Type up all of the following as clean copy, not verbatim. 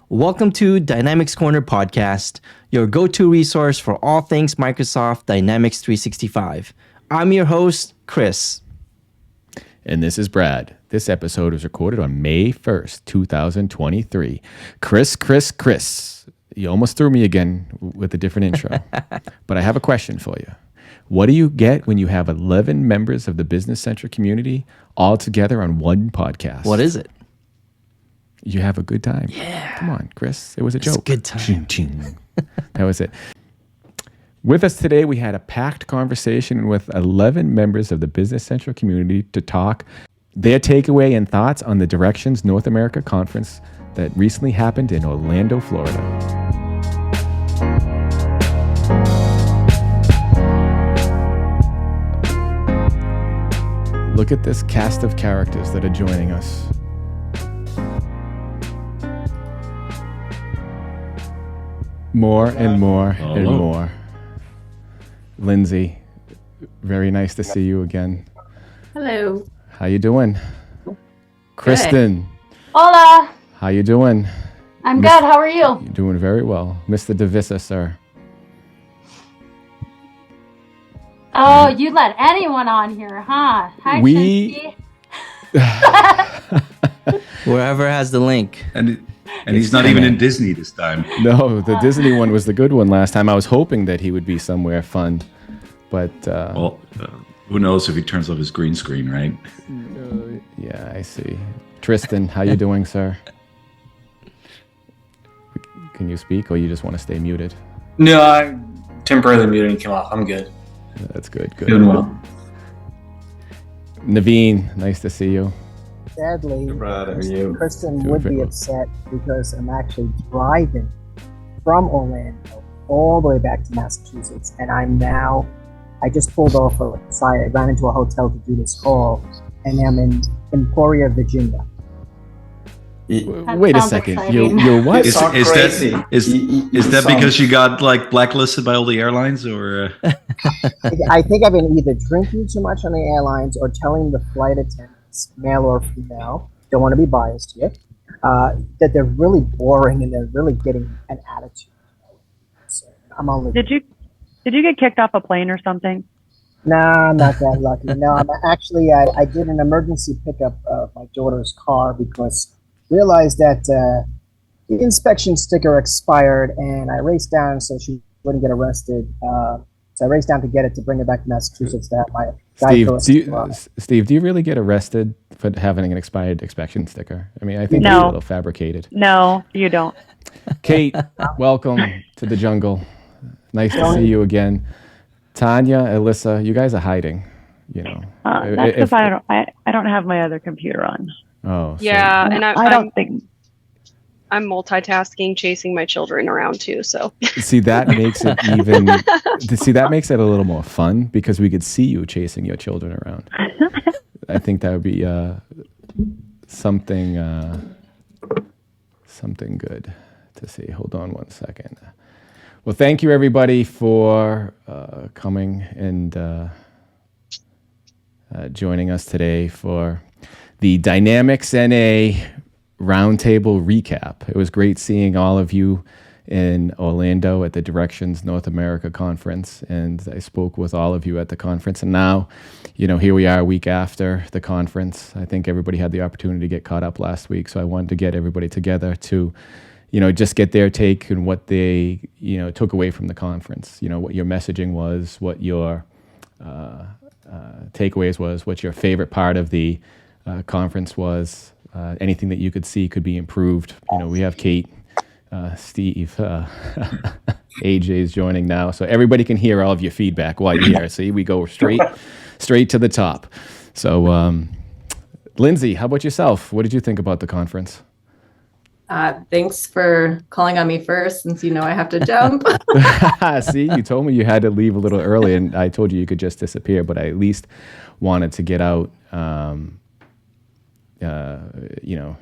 Welcome to Dynamics Corner Podcast, your go-to resource for all things Microsoft Dynamics 365. I'm your host, Kris. And this is Brad. This episode was recorded on May 1st, 2023. Kris. You almost threw me again with a different intro. But I have a question for you. What do you get when you have 11 members of the Business Central community all together on one podcast? What is it? You have a good time. Yeah. Come on, Kris. It was a joke. It's a good time. Ching, ching. That was it. With us today, we had a packed conversation with 11 members of the Business Central community to talk their takeaway and thoughts on the Directions North America conference that recently happened in Orlando, Florida. Look at this cast of characters that are joining us. More and more and more. Lindsay, very nice to see you again. Hello. How you doing? Kristen. Hola. How you doing? I'm good. How are you? You're doing very well. Mr. Devissa, sir. Oh, you let anyone on here, huh? Hi, We- Shinty. Wherever has the link. And he's not even in Disney this time. No, the Disney one was the good one last time. I was hoping that he would be somewhere fun, but Who knows if he turns off his green screen, right? yeah, I see. Tristan, how you doing, sir? Can you speak, or you just want to stay muted? No, I temporarily muted and came off. I'm good. That's good. Doing well. Naveen, nice to see you. Sadly, Brad, how are you? Kristen Doing would very be well. upset because I'm actually driving from Orlando all the way back to Massachusetts, and I just pulled off I ran into a hotel to do this call, and I'm in Emporia, Virginia. Wait a sounds second. exciting. You're what? Is crazy. that because you got like blacklisted by all the airlines, or? I think I've been either drinking too much on the airlines or telling the flight attendants, male or female, don't want to be biased here, that they're really boring and they're really getting an attitude. So I'm only. Did you get kicked off a plane or something? Nah, I'm not that lucky. No, I'm actually, I did an emergency pickup of my daughter's car because realized that the inspection sticker expired, and I raced down so she wouldn't get arrested. So I raced down to get it to bring it back to Massachusetts to have my Steve, do you really get arrested for having an expired inspection sticker? I mean, I think No. you're a little fabricated. No, you don't. Kate, welcome to the jungle. Nice to see you again. Tanya, Alyssa, you guys are hiding. You know, That's because I don't have my other computer on. Oh, so Yeah, and I don't think. I'm multitasking, chasing my children around too. So see that makes it even. See that makes it a little more fun because we could see you chasing your children around. I think that would be something good to see. Hold on one second. Well, thank you everybody for coming and joining us today for the Dynamics NA Roundtable Recap. It was great seeing all of you in Orlando at the Directions North America conference, and I spoke with all of you at the conference. And now, here we are a week after the conference. I think everybody had the opportunity to get caught up last week, so I wanted to get everybody together to just get their take and what they, took away from the conference. What your messaging was, what your takeaways was, what your favorite part of the conference was, anything that you could see could be improved. We have Kate, Steve, AJ's joining now, so everybody can hear all of your feedback while you're here. See, we go straight to the top. So, Lindsay, how about yourself? What did you think about the conference? Thanks for calling on me first, since I have to jump. See, you told me you had to leave a little early, and I told you could just disappear, but I at least wanted to get out,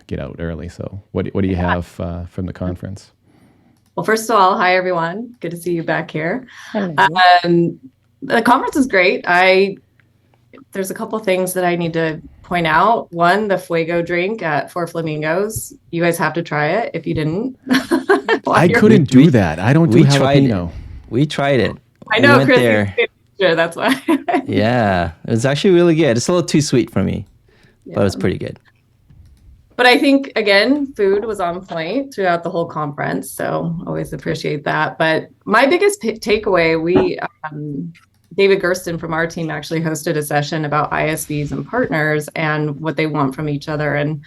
get out early. So what do you have from the conference? Well, first of all, hi, everyone. Good to see you back here. The conference is great. There's a couple things that I need to point out, one, the Fuego drink at Four Flamingos. You guys have to try it if you didn't. I couldn't do that. I don't do jalapeno. We tried it. I know, we went Chris. there. Sure, that's why. Yeah, it was actually really good. It's a little too sweet for me, but it was pretty good. But I think, again, food was on point throughout the whole conference. So always appreciate that. But my biggest takeaway, David Gersten from our team actually hosted a session about ISVs and partners and what they want from each other. And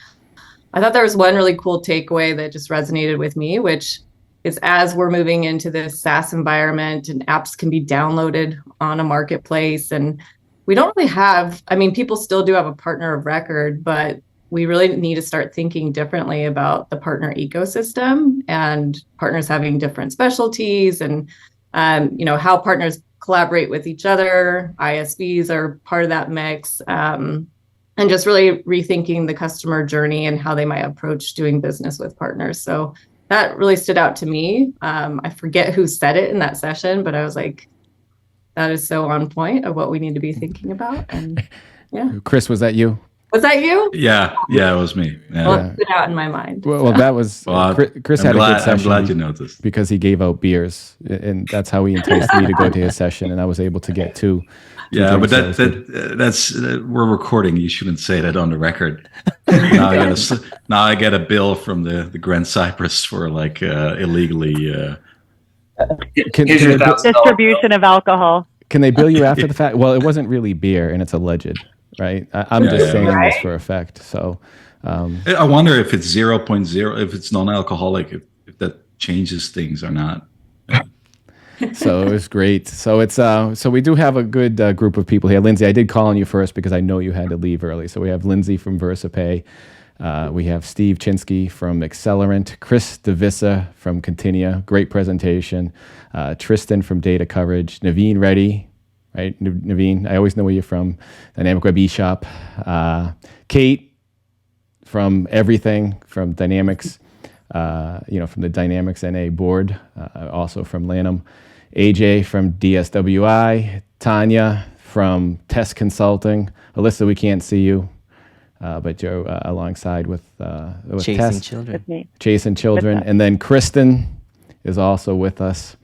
I thought there was one really cool takeaway that just resonated with me, which is as we're moving into this SaaS environment and apps can be downloaded on a marketplace. And we don't really have, people still do have a partner of record, but we really need to start thinking differently about the partner ecosystem and partners having different specialties and, how partners collaborate with each other. ISVs are part of that mix, and just really rethinking the customer journey and how they might approach doing business with partners. So that really stood out to me. I forget who said it in that session, but I was like, that is so on point of what we need to be thinking about. And yeah. Kris, was that you? Was that you? Yeah, it was me. Yeah. Well, it stood out in my mind. Well, that was Kris had a good session. I'm glad you noticed because he gave out beers, and that's how he enticed me to go to his session, and I was able to get two. Yeah, but that's we're recording. You shouldn't say that on the record. Now I get a bill from the Grand Cypress for like illegally distribution of alcohol. Can they bill you after the fact? Well, it wasn't really beer, and it's alleged. Right, I'm just saying this for effect. So, I wonder if it's 0.0, if it's non-alcoholic, if that changes things or not. So it was great. So it's so we do have a good group of people here. Lindsay, I did call on you first because I know you had to leave early. So we have Lindsay from VersaPay, we have Steve Chinsky from Accelerant, Chris DeVissa from Continia, great presentation, Tristan from Data Coverage, Naveen Reddy. Right, Naveen, I always know where you're from. Dynamic Web eShop. Kate from everything, from Dynamics, from the Dynamics NA board, also from Lanham. AJ from DSWI. Tanya from Test Consulting. Alyssa, we can't see you, but you're alongside with Chasing Test. Children. Chasing Children. And then Kristen is also with us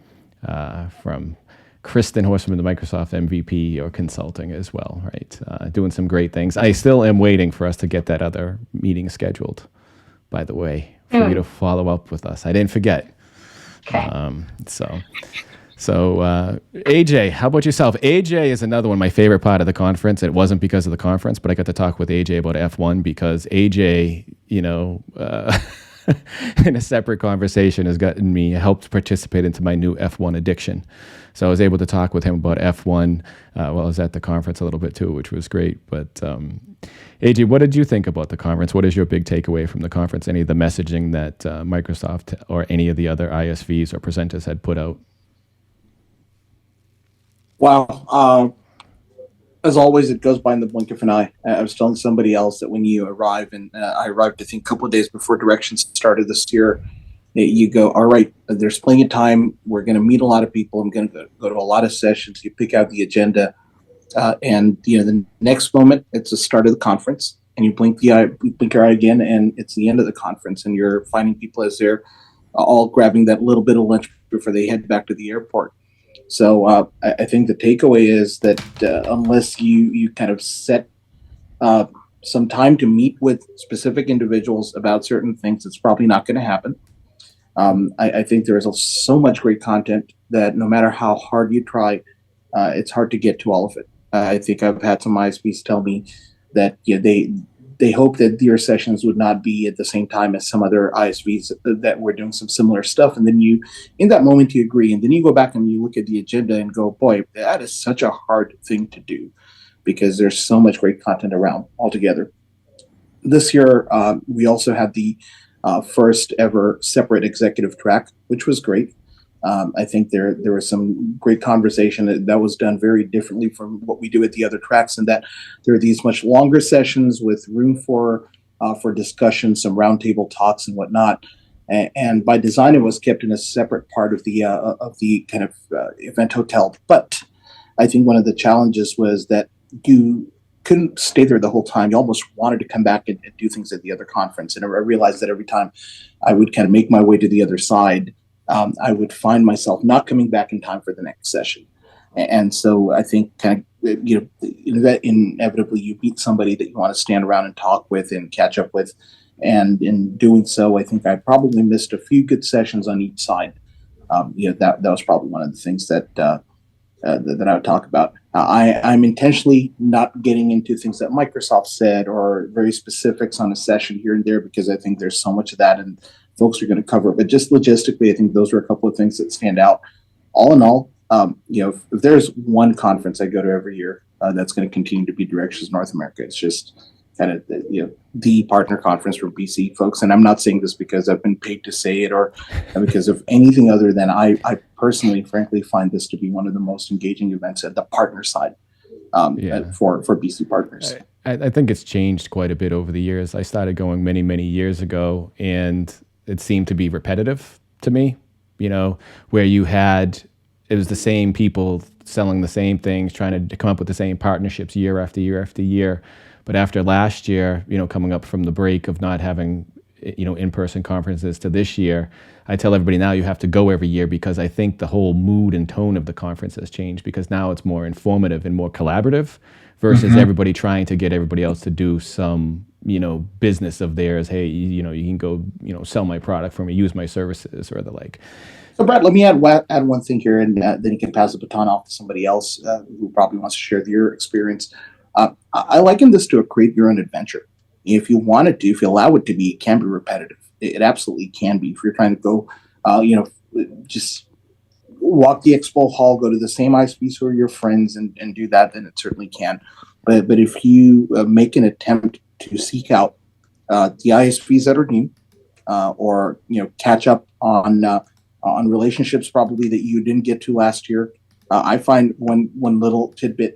from Kristen Horseman, the Microsoft MVP or consulting as well, right? Doing some great things. I still am waiting for us to get that other meeting scheduled, by the way, for you to follow up with us. I didn't forget. So AJ, how about yourself? AJ is another one, my favorite part of the conference. It wasn't because of the conference, but I got to talk with AJ about F1 because AJ, in a separate conversation has gotten me helped participate into my new F1 addiction. So I was able to talk with him about F1 while I was at the conference a little bit too, which was great. But AJ, what did you think about the conference? What is your big takeaway from the conference? Any of the messaging that Microsoft or any of the other ISVs or presenters had put out? Wow. As always, it goes by in the blink of an eye. I was telling somebody else that when you arrive, and I arrived, I think, a couple of days before Directions started this year, you go, all right, there's plenty of time. We're going to meet a lot of people. I'm going to go to a lot of sessions. You pick out the agenda. And the next moment, it's the start of the conference. And you blink your eye again, and it's the end of the conference. And you're finding people as they're all grabbing that little bit of lunch before they head back to the airport. So I think the takeaway is that unless you kind of set some time to meet with specific individuals about certain things, it's probably not going to happen. I think there is so much great content that no matter how hard you try, it's hard to get to all of it. I think I've had some ISPs tell me that they hope that your sessions would not be at the same time as some other ISVs that were doing some similar stuff. And then in that moment, you agree. And then you go back and you look at the agenda and go, boy, that is such a hard thing to do because there's so much great content around altogether. This year, we also had the first ever separate executive track, which was great. I think there was some great conversation that was done very differently from what we do at the other tracks, and that there are these much longer sessions with room for discussion, some roundtable talks and whatnot. And by design, it was kept in a separate part of the kind of event hotel. But I think one of the challenges was that you couldn't stay there the whole time. You almost wanted to come back and do things at the other conference. And I realized that every time I would kind of make my way to the other side, I would find myself not coming back in time for the next session. And so I think kind of, that inevitably you meet somebody that you want to stand around and talk with and catch up with. And in doing so, I think I probably missed a few good sessions on each side. That was probably one of the things that I would talk about. I'm intentionally not getting into things that Microsoft said or very specifics on a session here and there, because I think there's so much of that and folks are going to cover it. But just logistically, I think those are a couple of things that stand out. All in all, if there's one conference I go to every year that's going to continue to be Directions North America, it's just kind of the partner conference for BC folks. And I'm not saying this because I've been paid to say it or because of anything other than I personally, frankly, find this to be one of the most engaging events at the partner side for BC partners. I think it's changed quite a bit over the years. I started going many, many years ago, and it seemed to be repetitive to me, where it was the same people selling the same things, trying to come up with the same partnerships year after year after year. But after last year, coming up from the break of not having, in-person conferences to this year, I tell everybody now you have to go every year, because I think the whole mood and tone of the conference has changed, because now it's more informative and more collaborative versus everybody trying to get everybody else to do some, business of theirs. Hey, you can go, sell my product for me, use my services or the like. So Brad, let me add one thing here, and then you can pass the baton off to somebody else who probably wants to share their experience. I liken this to a create your own adventure. If you want it to, if you allow it to be, it can be repetitive. It absolutely can be. If you're trying to go, just walk the expo hall, go to the same ISPs who are your friends and do that, then it certainly can. But if you make an attempt to seek out the ISPs that are new, or catch up on relationships probably that you didn't get to last year, I find one little tidbit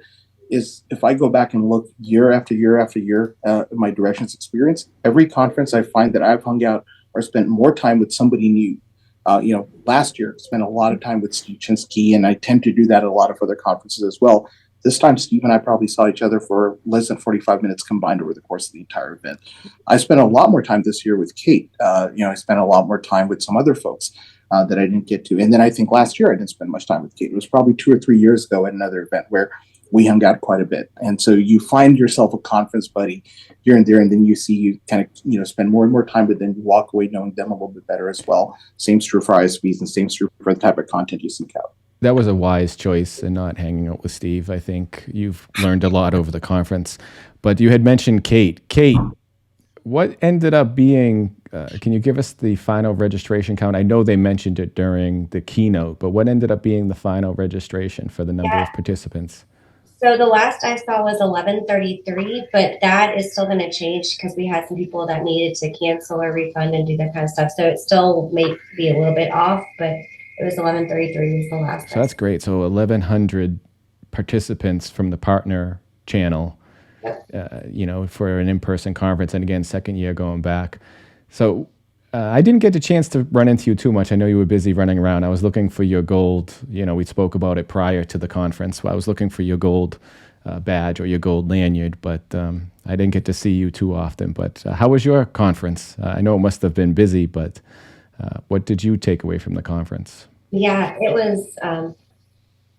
is if I go back and look year after year after year at my Directions experience, every conference I find that I've hung out or spent more time with somebody new. Last year, I spent a lot of time with Steve Chinsky, and I tend to do that at a lot of other conferences as well. This time, Steve and I probably saw each other for less than 45 minutes combined over the course of the entire event. I spent a lot more time this year with Kate. I spent a lot more time with some other folks that I didn't get to. And then I think last year I didn't spend much time with Kate. It was probably 2 or 3 years ago at another event where we hung out quite a bit. And so you find yourself a conference buddy here and there, and then you kind of spend more and more time, but then you walk away knowing them a little bit better as well. Same's true for ISPs and same's true for the type of content you seek out. That was a wise choice in not hanging out with Steve. I think you've learned a lot over the conference. But you had mentioned Kate. Kate, what ended up being, can you give us the final registration count? I know they mentioned it during the keynote, but what ended up being the final registration for the number of participants? So the last I saw was 1133, but that is still going to change because we had some people that needed to cancel or refund and do that kind of stuff. So it still may be a little bit off, but it was 1133 was the last. So that's great. So 1,100 participants from the partner channel, for an in-person conference. And again, second year going back. So I didn't get the chance to run into you too much. I know you were busy running around. I was looking for your gold. We spoke about it prior to the conference. I was looking for your gold badge or your gold lanyard, but I didn't get to see you too often. But how was your conference? I know it must have been busy, but what did you take away from the conference? Yeah, it was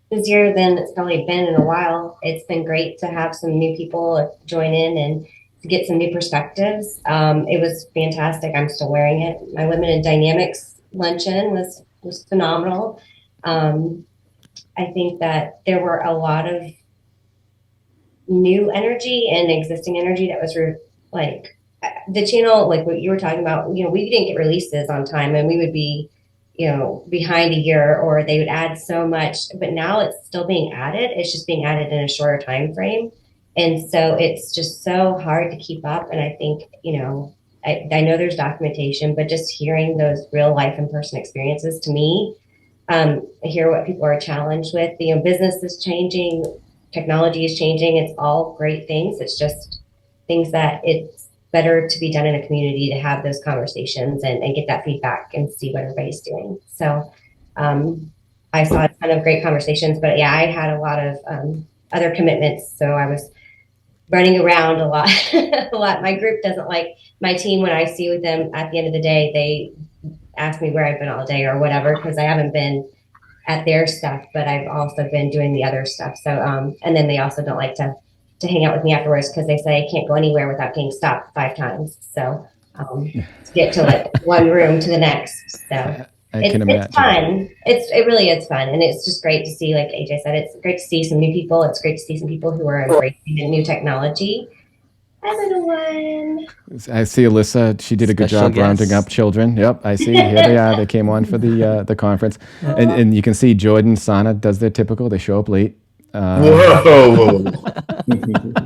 busier than it's probably been in a while. It's been great to have some new people join in and to get some new perspectives. It was fantastic. I'm still wearing it. My Women in Dynamics luncheon was phenomenal. I think that there were a lot of new energy and existing energy that was like the channel, like what you were talking about, we didn't get releases on time and we would be, behind a year, or they would add so much, but now it's still being added. It's just being added in a shorter time frame. And so it's just so hard to keep up. And I think, I know there's documentation, but just hearing those real life in-person experiences to me, I hear what people are challenged with. Business is changing, technology is changing. It's all great things. It's just things that it's better to be done in a community to have those conversations and get that feedback and see what everybody's doing. So I saw a ton of great conversations, but yeah, I had a lot of other commitments. So I was running around a lot. A lot. My group doesn't like my team. When I see with them at the end of the day, they ask me where I've been all day or whatever, because I haven't been at their stuff, but I've also been doing the other stuff. So, and then they also don't like to hang out with me afterwards because they say I can't go anywhere without getting stopped 5 times. So, to get to like one room to the next. So I can imagine. It's fun. It really is fun. And it's just great to see, like AJ said, it's great to see some new people. It's great to see some people who are embracing the new technology. Hi, little one. I see Alyssa. She did a good job rounding up children. Yep, I see. Here they are. They came on for the conference, and you can see Jordan, Sana does their typical. They show up late. Whoa!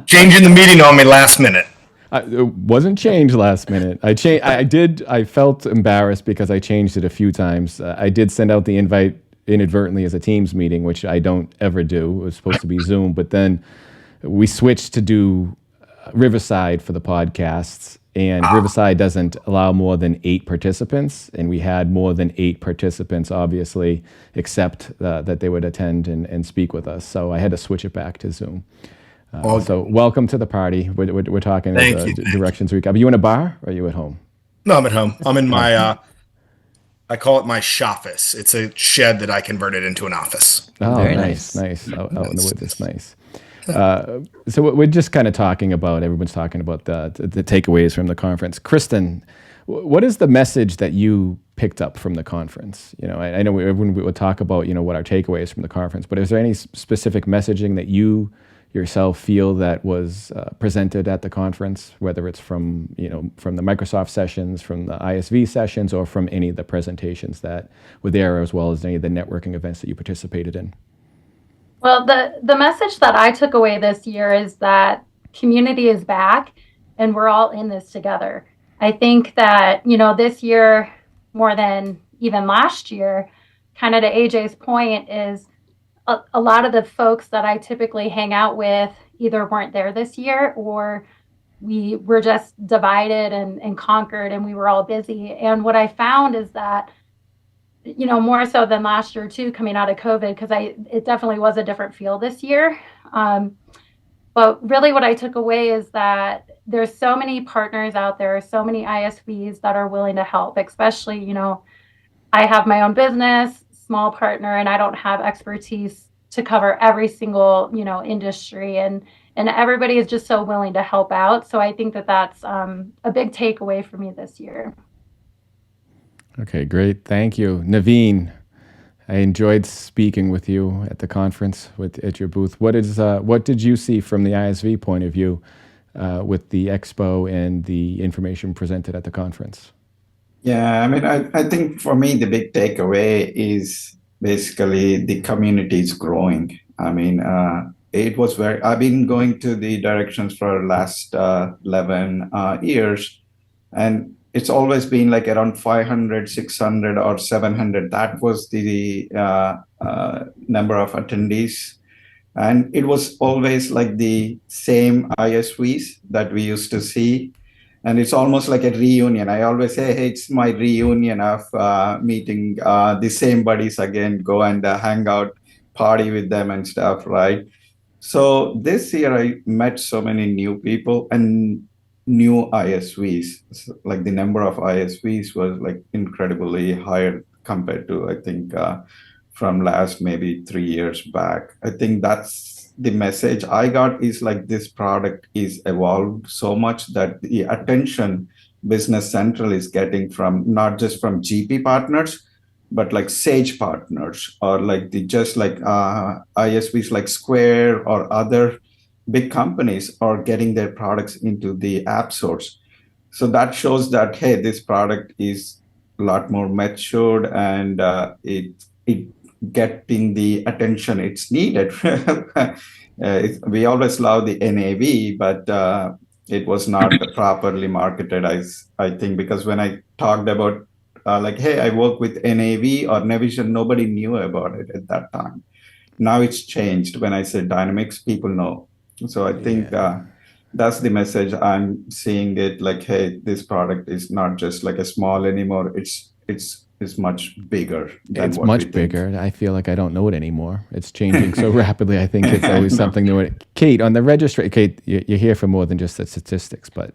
Changing the meeting on me last minute. It wasn't changed last minute. I felt embarrassed because I changed it a few times. I did send out the invite inadvertently as a Teams meeting, which I don't ever do. It was supposed to be Zoom, but then we switched to do Riverside for the podcasts, and Riverside doesn't allow more than 8 participants, and we had more than 8 participants, obviously, except that they would attend and speak with us. So I had to switch it back to Zoom. So welcome to the party. We're talking Directions Recap. Are you in a bar or are you at home? No, I'm at home. I'm in my, I call it my shoffice. It's a shed that I converted into an office. Oh, very nice. Out in the woods, it's nice. So we're just kind of talking about, everyone's talking about the takeaways from the conference. Kristen, what is the message that you picked up from the conference? You know, I know everyone would talk about, you know, what our takeaways from the conference, but is there any specific messaging that you yourself feel that was presented at the conference, whether it's from the Microsoft sessions, from the ISV sessions, or from any of the presentations that were there, as well as any of the networking events that you participated in? Well, the message that I took away this year is that community is back and we're all in this together. I think that, this year, more than even last year, kind of to AJ's point, is a lot of the folks that I typically hang out with either weren't there this year, or we were just divided and conquered, and we were all busy. And what I found is that, more so than last year too, coming out of COVID, because it definitely was a different feel this year. But really what I took away is that there's so many partners out there, so many ISVs that are willing to help, especially, I have my own business, small partner, and I don't have expertise to cover every single, industry, and everybody is just so willing to help out. So I think that that's a big takeaway for me this year. Okay, great. Thank you. Naveen, I enjoyed speaking with you at the conference at your booth. What did you see from the ISV point of view with the expo and the information presented at the conference? Yeah, I mean, I think for me, the big takeaway is basically the community is growing. I mean, I've been going to the Directions for last 11 years, and it's always been like around 500, 600 or 700. That was the number of attendees. And it was always like the same ISVs that we used to see. And it's almost like a reunion. I always say, hey, it's my reunion of meeting the same buddies again, go and hang out, party with them and stuff, right? So this year I met so many new people and new ISVs. Like the number of ISVs was like incredibly higher compared to, I think, from last maybe 3 years back. I think that's the message I got, is like this product is evolved so much that the attention Business Central is getting from not just from GP partners, but like Sage partners, or like ISVs like Square or other big companies are getting their products into the app source. So that shows that, hey, this product is a lot more matured, and it getting the attention it's needed. We always love the NAV, but it was not properly marketed, I think, because when I talked about hey, I work with NAV or Navision, nobody knew about it at that time. Now it's changed. When I say Dynamics, people know. So I think that's the message I'm seeing it, like, hey, this product is not just like a small anymore. It's is much bigger than It's what much we think. bigger. I feel like I don't know it anymore. It's changing so rapidly. I think it's always something new. Kate, on the registry, Kate, you're here for more than just the statistics, but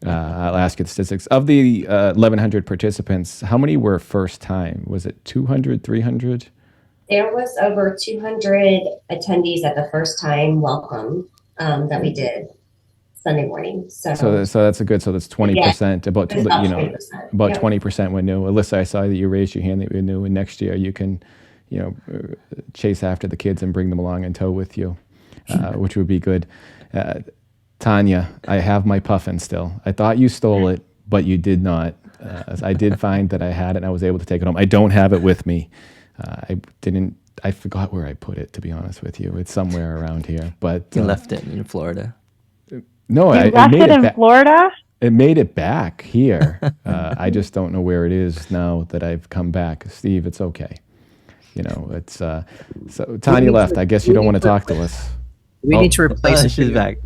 I'll ask you the statistics. Of the 1,100 participants, how many were first time? Was it 200, 300? There was over 200 attendees at the first time welcome that we did Sunday morning. So that's a good. So that's 20%. About it's about 20%. about Yep. 20% were new. Alyssa, I saw that you raised your hand that you were new, and next year you can, chase after the kids and bring them along in tow with you, which would be good. Tanya, I have my puffin still. I thought you stole it, but you did not. I did find that I had it, and I was able to take it home. I don't have it with me. I forgot where I put it, to be honest with you. It's somewhere around here, but You left it in Florida. no, You I left made it in Florida? It made it back here. I just don't know where it is now that I've come back. Steve, it's okay. It's so Tanya left. I guess you don't want to talk to us. We need to replace it. She's back.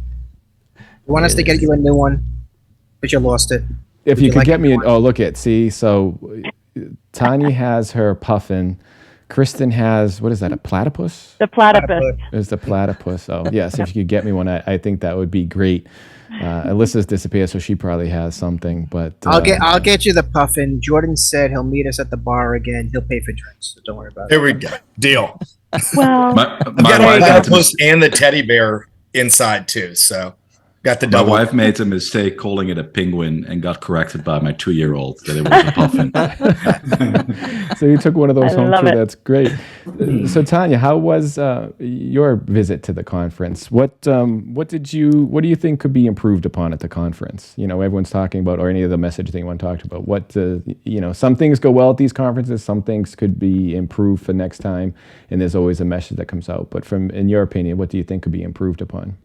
You want us to get you a new one, but you lost it. If you could like get me, one? look at, see, so Tanya has her puffin. Kristen has, what is that, a platypus? The platypus. It's the platypus. Oh, yes. If you could get me one, I think that would be great. Alyssa's disappeared, so she probably has something. But I'll get you the puffin. Jordan said he'll meet us at the bar again. He'll pay for drinks, so don't worry about There it. we go. Deal. Well, My Got wife the made octopus and the teddy bear inside too. So got the my double. wife made a mistake calling it a penguin and got corrected by my 2-year-old that it was a puffin. So you took one of those I home love too. it. That's great. So Tanya, how was your visit to the conference? What do you think could be improved upon at the conference? Everyone's talking about, or any of the message that you want to talk about. What some things go well at these conferences, some things could be improved for next time, and there's always a message that comes out. But in your opinion, what do you think could be improved upon?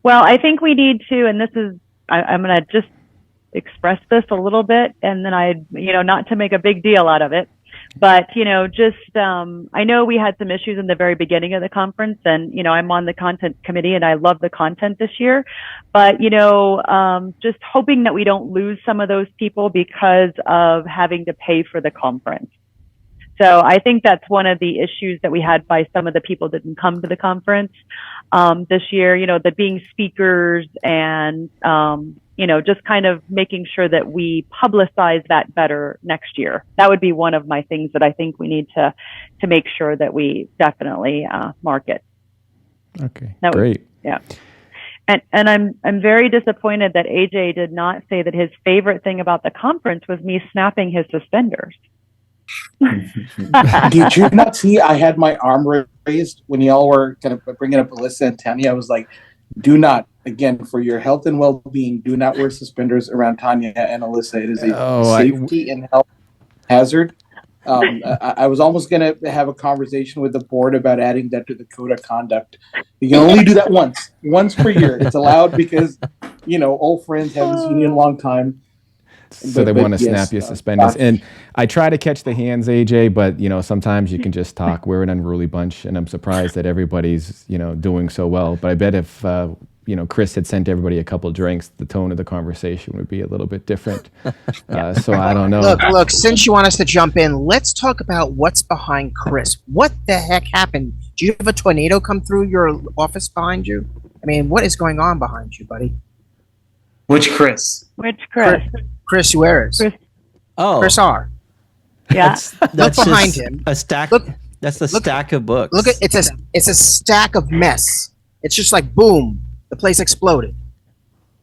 Well, I think we need to, and this is, I'm going to just express this a little bit, and then not to make a big deal out of it, but, I know we had some issues in the very beginning of the conference, and, I'm on the content committee and I love the content this year, but, just hoping that we don't lose some of those people because of having to pay for the conference. So I think that's one of the issues that we had by some of the people that didn't come to the conference this year, the being speakers and, just kind of making sure that we publicize that better next year. That would be one of my things that I think we need to make sure that we definitely market. Okay, great. Yeah. And I'm very disappointed that AJ did not say that his favorite thing about the conference was me snapping his suspenders. Did you not see I had my arm raised when y'all were kind of bringing up Alyssa and Tanya? I was like, do not, again, for your health and well-being, do not wear suspenders around Tanya and Alyssa. It is a safety and health hazard. I was almost going to have a conversation with the board about adding that to the code of conduct. You can only do that once per year. It's allowed because, old friends haven't seen you in a long time. So they want to snap your suspenders. And I try to catch the hands, AJ, but, sometimes you can just talk. We're an unruly bunch, and I'm surprised that everybody's, doing so well. But I bet if, Kris had sent everybody a couple drinks, the tone of the conversation would be a little bit different. So I don't know. Look, since you want us to jump in, let's talk about what's behind Kris. What the heck happened? Do you have a tornado come through your office behind you? I mean, what is going on behind you, buddy? Which Kris? Which Kris? Chris Suarez. Chris R. Yeah. That's look behind just him. A stack. That's a stack of books. Look at it's a stack of mess. It's just like boom, the place exploded.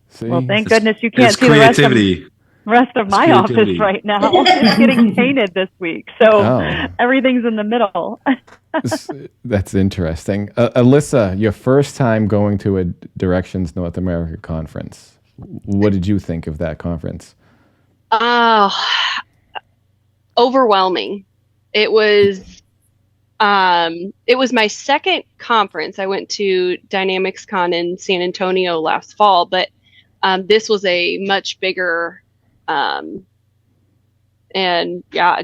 See? Well, thank goodness you can't It's see creativity. the rest of my office right now. It's getting painted this week, so everything's in the middle. That's interesting. Alyssa, your first time going to a Directions North America conference. What did you think of that conference? Overwhelming. It was my second conference. I went to Dynamics Con in San Antonio last fall, but this was a much bigger and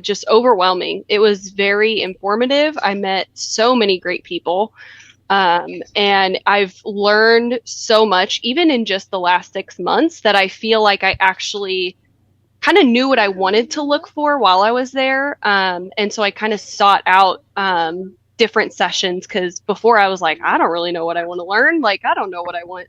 just overwhelming. It was very informative. I met so many great people. And I've learned so much, even in just the last 6 months, that I feel like I actually kind of knew what I wanted to look for while I was there. And so I kind of sought out different sessions, because before I was like, I don't really know what I want to learn. Like, I don't know what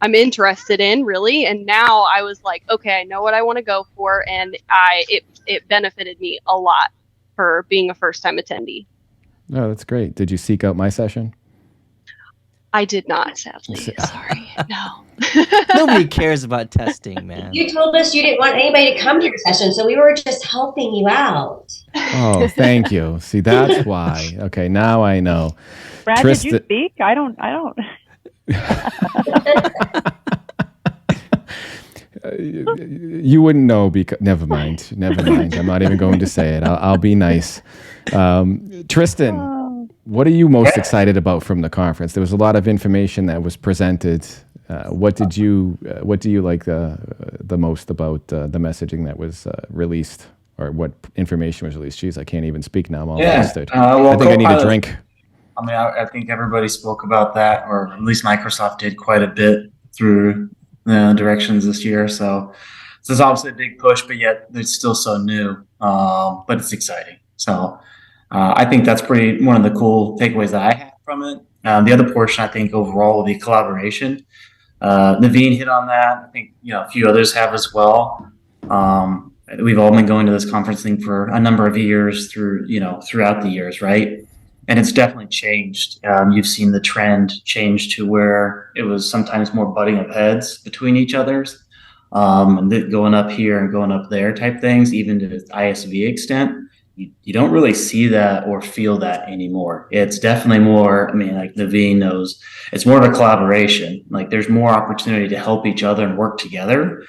I'm interested in really. And now I was like, okay, I know what I want to go for. And it benefited me a lot for being a first time attendee. Oh, that's great. Did you seek out my session? I did not, sadly. Sorry. No. Nobody cares about testing, man. You told us you didn't want anybody to come to your session, so we were just helping you out. Oh, thank you. See, that's why. Okay, now I know. Brad, did you speak? I don't. You wouldn't know because never mind. I'm not even going to say it. I'll be nice. Tristan, what are you most excited about from the conference? There was a lot of information that was presented. What do you like the most about the messaging that was released, or what information was released? Jeez, I can't even speak now. I'm all flustered. Well, I think I need a drink. I mean, I think everybody spoke about that, or at least Microsoft did quite a bit through directions this year. So it's obviously a big push, but yet it's still so new. But it's exciting. So I think that's one of the cool takeaways that I had from it. The other portion, I think, overall will be collaboration. Naveen hit on that. I think a few others have as well. We've all been going to this conference thing for a number of years throughout the years, right? And it's definitely changed. You've seen the trend change to where it was sometimes more butting of heads between each other's, and going up here and going up there type things, even to the ISV extent. You don't really see that or feel that anymore. It's definitely more, I mean, like Naveen knows, it's more of a collaboration. Like there's more opportunity to help each other and work together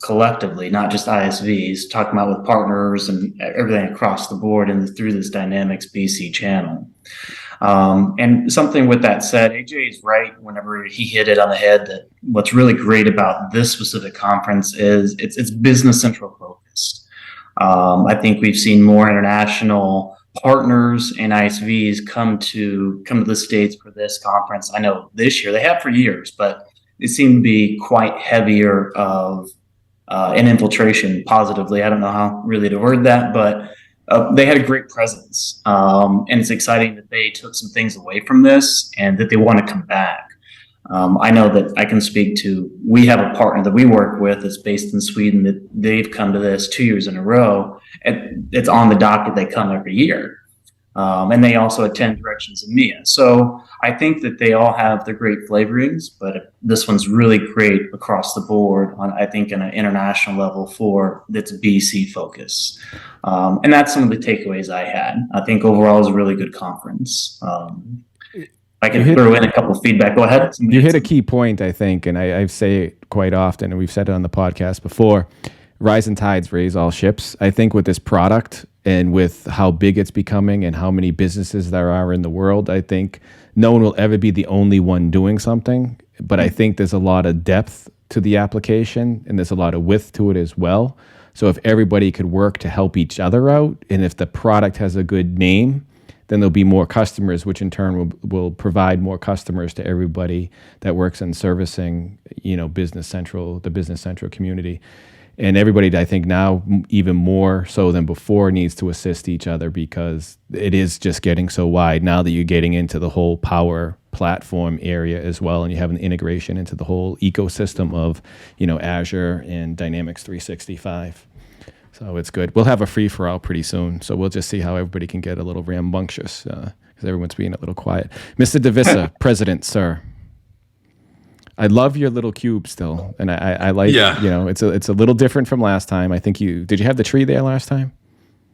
collectively, not just ISVs, talking about with partners and everything across the board and through this Dynamics BC channel. And something with that said, AJ is right whenever he hit it on the head that what's really great about this specific conference is it's business central focused. I think we've seen more international partners and ISVs come to the States for this conference. I know this year, they have for years, but it seemed to be quite heavier of an infiltration positively. I don't know how really to word that, but they had a great presence. And it's exciting that they took some things away from this and that they want to come back. I know that I can speak to, we have a partner that we work with that's based in Sweden that they've come to this 2 years in a row. And it's on the docket. They come every year. And they also attend Directions EMEA. So I think that they all have their great flavorings, but this one's really great across the board on, I think, an international level for its BC focus. And that's some of the takeaways I had. I think overall it was a really good conference. I can throw in a couple of feedback. Go ahead. You hit a key point, I think, and I say it quite often, and we've said it on the podcast before. Rising tides raise all ships. I think with this product and with how big it's becoming and how many businesses there are in the world, I think no one will ever be the only one doing something. But I think there's a lot of depth to the application and there's a lot of width to it as well. So if everybody could work to help each other out, and if the product has a good name, then there'll be more customers, which in turn will provide more customers to everybody that works in servicing, Business Central, the Business Central community. And everybody, I think now even more so than before, needs to assist each other because it is just getting so wide now that you're getting into the whole power platform area as well, and you have an integration into the whole ecosystem of, Azure and Dynamics 365. So it's good. We'll have a free-for-all pretty soon, so we'll just see how everybody can get a little rambunctious because everyone's being a little quiet. Mr. DeVissa, President, sir. I love your little cube still, and I like. It's a little different from last time. I think did you have the tree there last time?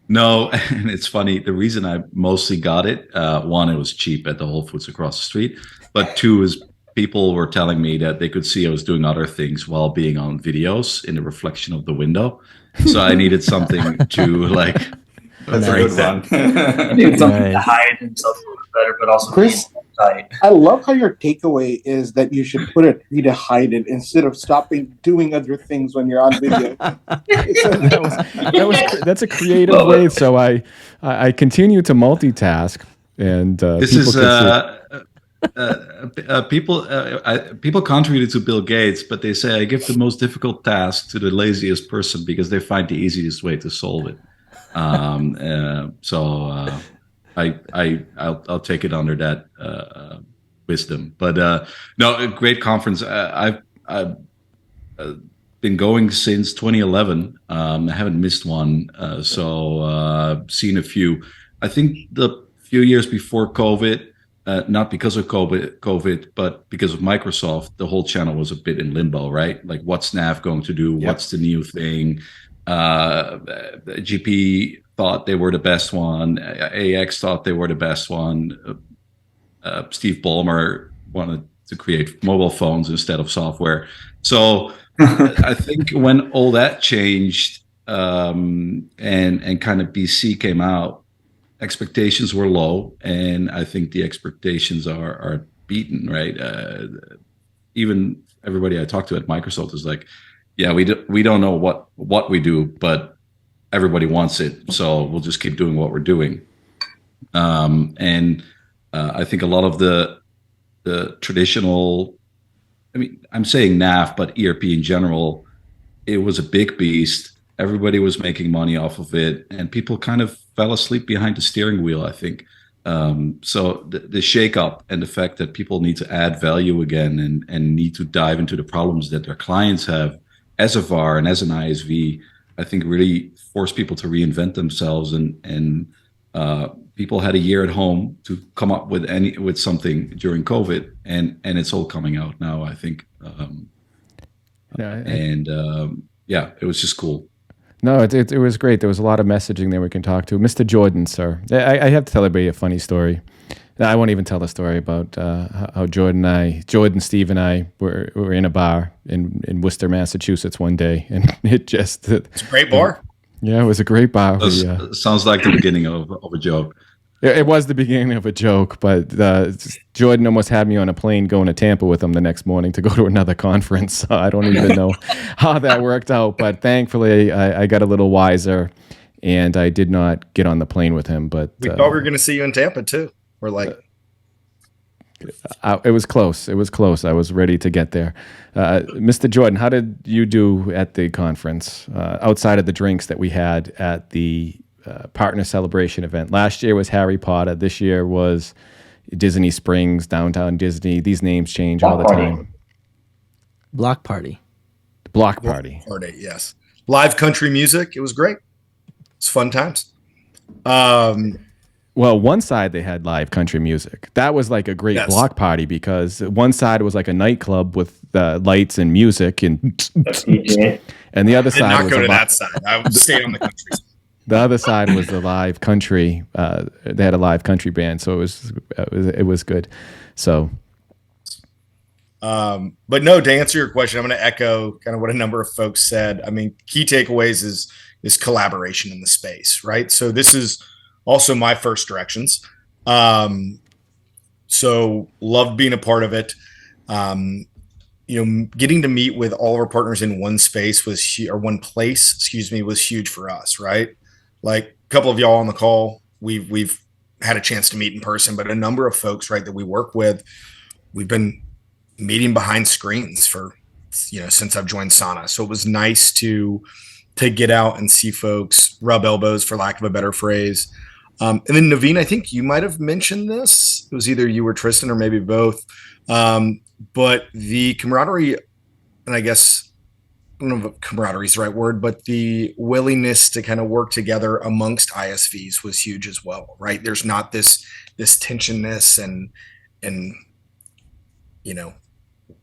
No, and it's funny. The reason I mostly got it, one, it was cheap at the Whole Foods across the street, but two is people were telling me that they could see I was doing other things while being on videos in the reflection of the window. So I needed something to like. That's a good one. I needed something to hide himself a little better, but also Kris, I love how your takeaway is that you should put a tree to hide it instead of stopping doing other things when you're on video. That's a creative way. So I continue to multitask, and this is People contributed to Bill Gates, but they say I give the most difficult task to the laziest person because they find the easiest way to solve it. I'll take it under that wisdom. But no, a great conference. I've been going since 2011. I haven't missed one. Seen a few. I think the few years before COVID, not because of COVID, but because of Microsoft, the whole channel was a bit in limbo, right? Like, what's Nav going to do? Yep. What's the new thing? GP thought they were the best one. AX thought they were the best one. Steve Ballmer wanted to create mobile phones instead of software. So I think when all that changed and kind of BC came out, expectations were low, and I think the expectations are beaten, right? Even everybody I talked to at Microsoft is like, yeah, we don't know what we do, but everybody wants it, so we'll just keep doing what we're doing. I think a lot of the traditional, I mean, I'm saying NAV, but ERP in general, it was a big beast. Everybody was making money off of it, and people kind of fell asleep behind the steering wheel, I think. So the shakeup and the fact that people need to add value again and need to dive into the problems that their clients have as a VAR and as an ISV, I think really forced people to reinvent themselves, and people had a year at home to come up with something during COVID, and it's all coming out now, I think. It was just cool. No, it was great. There was a lot of messaging there we can talk to. Mr. Jordan, sir. I have to tell everybody a funny story. I won't even tell the story about how Jordan, Steve, and I were in a bar in Worcester, Massachusetts one day, and it's a great bar. Yeah, it was a great bar. Sounds like the beginning of a joke. It was the beginning of a joke, but Jordan almost had me on a plane going to Tampa with him the next morning to go to another conference. So I don't even know how that worked out, but thankfully I got a little wiser, and I did not get on the plane with him. But we thought we were going to see you in Tampa too. We're like, it was close. It was close. I was ready to get there. Mr. Jordan, how did you do at the conference outside of the drinks that we had at the partner celebration event? Last year was Harry Potter. This year was Disney Springs, Downtown Disney. These names change all the time. Block party. Block party. Yes. Live country music. It was great. It's fun times. Well, one side they had live country music. That was like a great block party, because one side was like a nightclub with lights and music, and the other side did not was go to that side. I stayed on the country side. The other side was the live country. They had a live country band, so it was good. So, but no, to answer your question, I'm going to echo kind of what a number of folks said. I mean, key takeaways is collaboration in the space, right? So this is also my first directions. So loved being a part of it. Getting to meet with all of our partners in one space was huge for us, right? Like a couple of y'all on the call, we've had a chance to meet in person, but a number of folks, right, that we work with, we've been meeting behind screens for, since I've joined Sana. So it was nice to get out and see folks, rub elbows, for lack of a better phrase. And then Naveen, I think you might have mentioned this. It was either you or Tristan, or maybe both. But the camaraderie, and I guess I don't know if camaraderie is the right word, but the willingness to kind of work together amongst ISVs was huge as well, right? There's not this tensionness and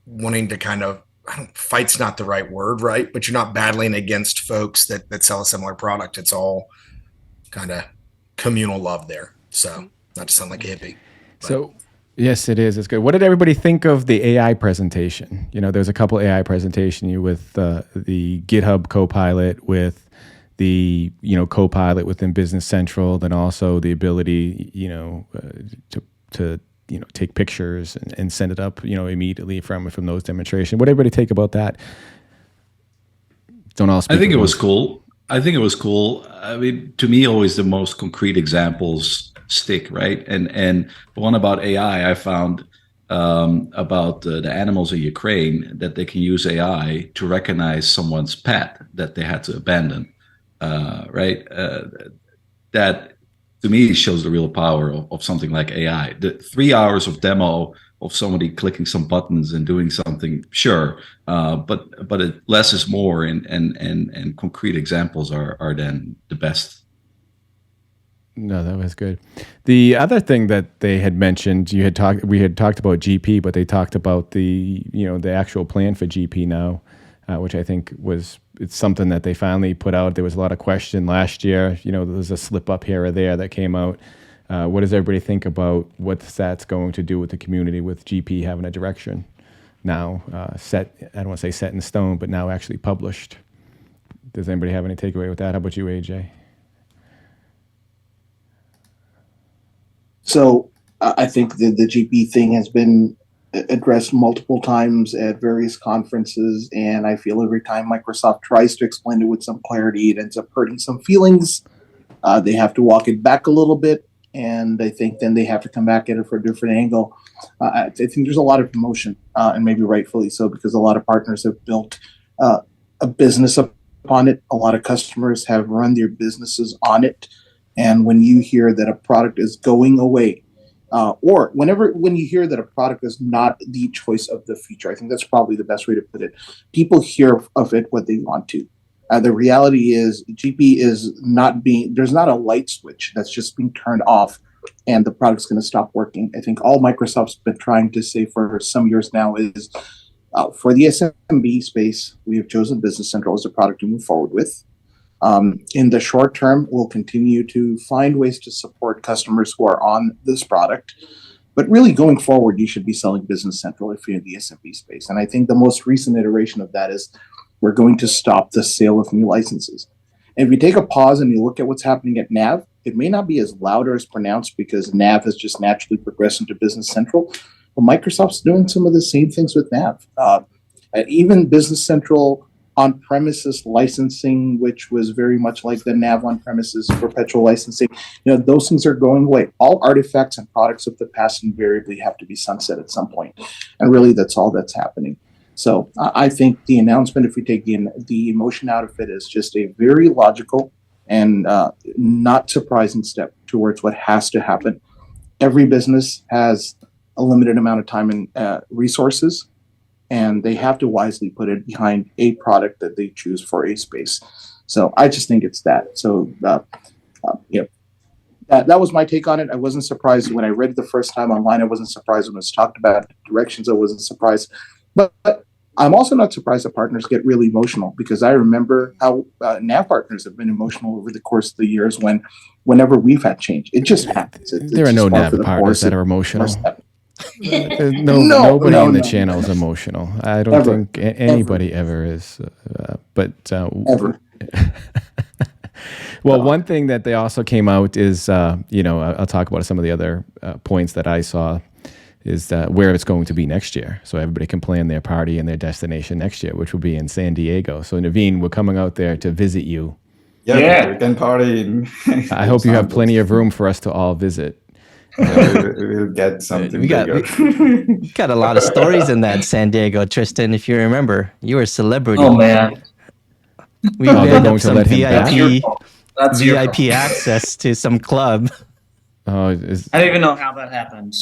wanting to kind of, fight's not the right word, right? But you're not battling against folks that sell a similar product. It's all kind of communal love there. So not to sound like a hippie. So yes, it is. It's good. What did everybody think of the AI presentation? There's a couple AI presentations with the GitHub Copilot, with the Copilot within Business Central, then also the ability to take pictures and send it up immediately from those demonstrations. What did everybody take about that? Don't all speak. I think it was cool. I mean, to me, always the most concrete examples stick, right? And the one about AI, I found about the animals in Ukraine, that they can use AI to recognize someone's pet that they had to abandon, right? That to me shows the real power of something like AI. The 3 hours of demo of somebody clicking some buttons and doing something, sure, but less is more, and concrete examples are then the best. No, that was good. The other thing that they had mentioned, we had talked about GP, but they talked about the actual plan for GP now, which I think it's something that they finally put out. There was a lot of question last year. There was a slip up here or there that came out. What does everybody think about what that's going to do with the community, with GP having a direction now set? I don't want to say set in stone, but now actually published. Does anybody have any takeaway with that? How about you, AJ? So I think the GP thing has been addressed multiple times at various conferences, and I feel every time Microsoft tries to explain it with some clarity, it ends up hurting some feelings. They have to walk it back a little bit, and I think then they have to come back at it for a different angle. I think there's a lot of emotion, and maybe rightfully so, because a lot of partners have built a business upon it. A lot of customers have run their businesses on it. And when you hear that a product is going away, or when you hear that a product is not the choice of the future, I think that's probably the best way to put it. People hear of it what they want to. The reality is GP is there's not a light switch that's just being turned off and the product's going to stop working. I think all Microsoft's been trying to say for some years now is for the SMB space, we have chosen Business Central as a product to move forward with. In the short term, we'll continue to find ways to support customers who are on this product. But really going forward, you should be selling Business Central if you're in the SMB space. And I think the most recent iteration of that is we're going to stop the sale of new licenses. And if you take a pause and you look at what's happening at NAV, it may not be as loud or as pronounced because NAV has just naturally progressed into Business Central. But Microsoft's doing some of the same things with NAV. Even Business Central on-premises licensing, which was very much like the NAV on-premises perpetual licensing, those things are going away. All artifacts and products of the past invariably have to be sunset at some point. And really, that's all that's happening. So I think the announcement, if we take the emotion out of it, is just a very logical and not surprising step towards what has to happen. Every business has a limited amount of time and resources, and they have to wisely put it behind a product that they choose for a space. So I just think it's that. So, that was my take on it. I wasn't surprised when I read it the first time online. I wasn't surprised when it was talked about directions. I wasn't surprised. But I'm also not surprised that partners get really emotional, because I remember how NAV partners have been emotional over the course of the years whenever we've had change. It just happens. There are no NAV partners that are emotional. Nobody in the channel is emotional. I don't think anybody ever is. Ever. Well, one thing that they also came out is, I'll talk about some of the other points that I saw, is where it's going to be next year. So everybody can plan their party and their destination next year, which will be in San Diego. So Naveen, we're coming out there to visit you. Yeah. We can party. I hope you have plenty of room for us to all visit. We'll get something bigger. We got a lot of stories in that San Diego, Tristan. If you remember, you were a celebrity. Oh man, we had some VIP access to some club. I don't even know how that happened.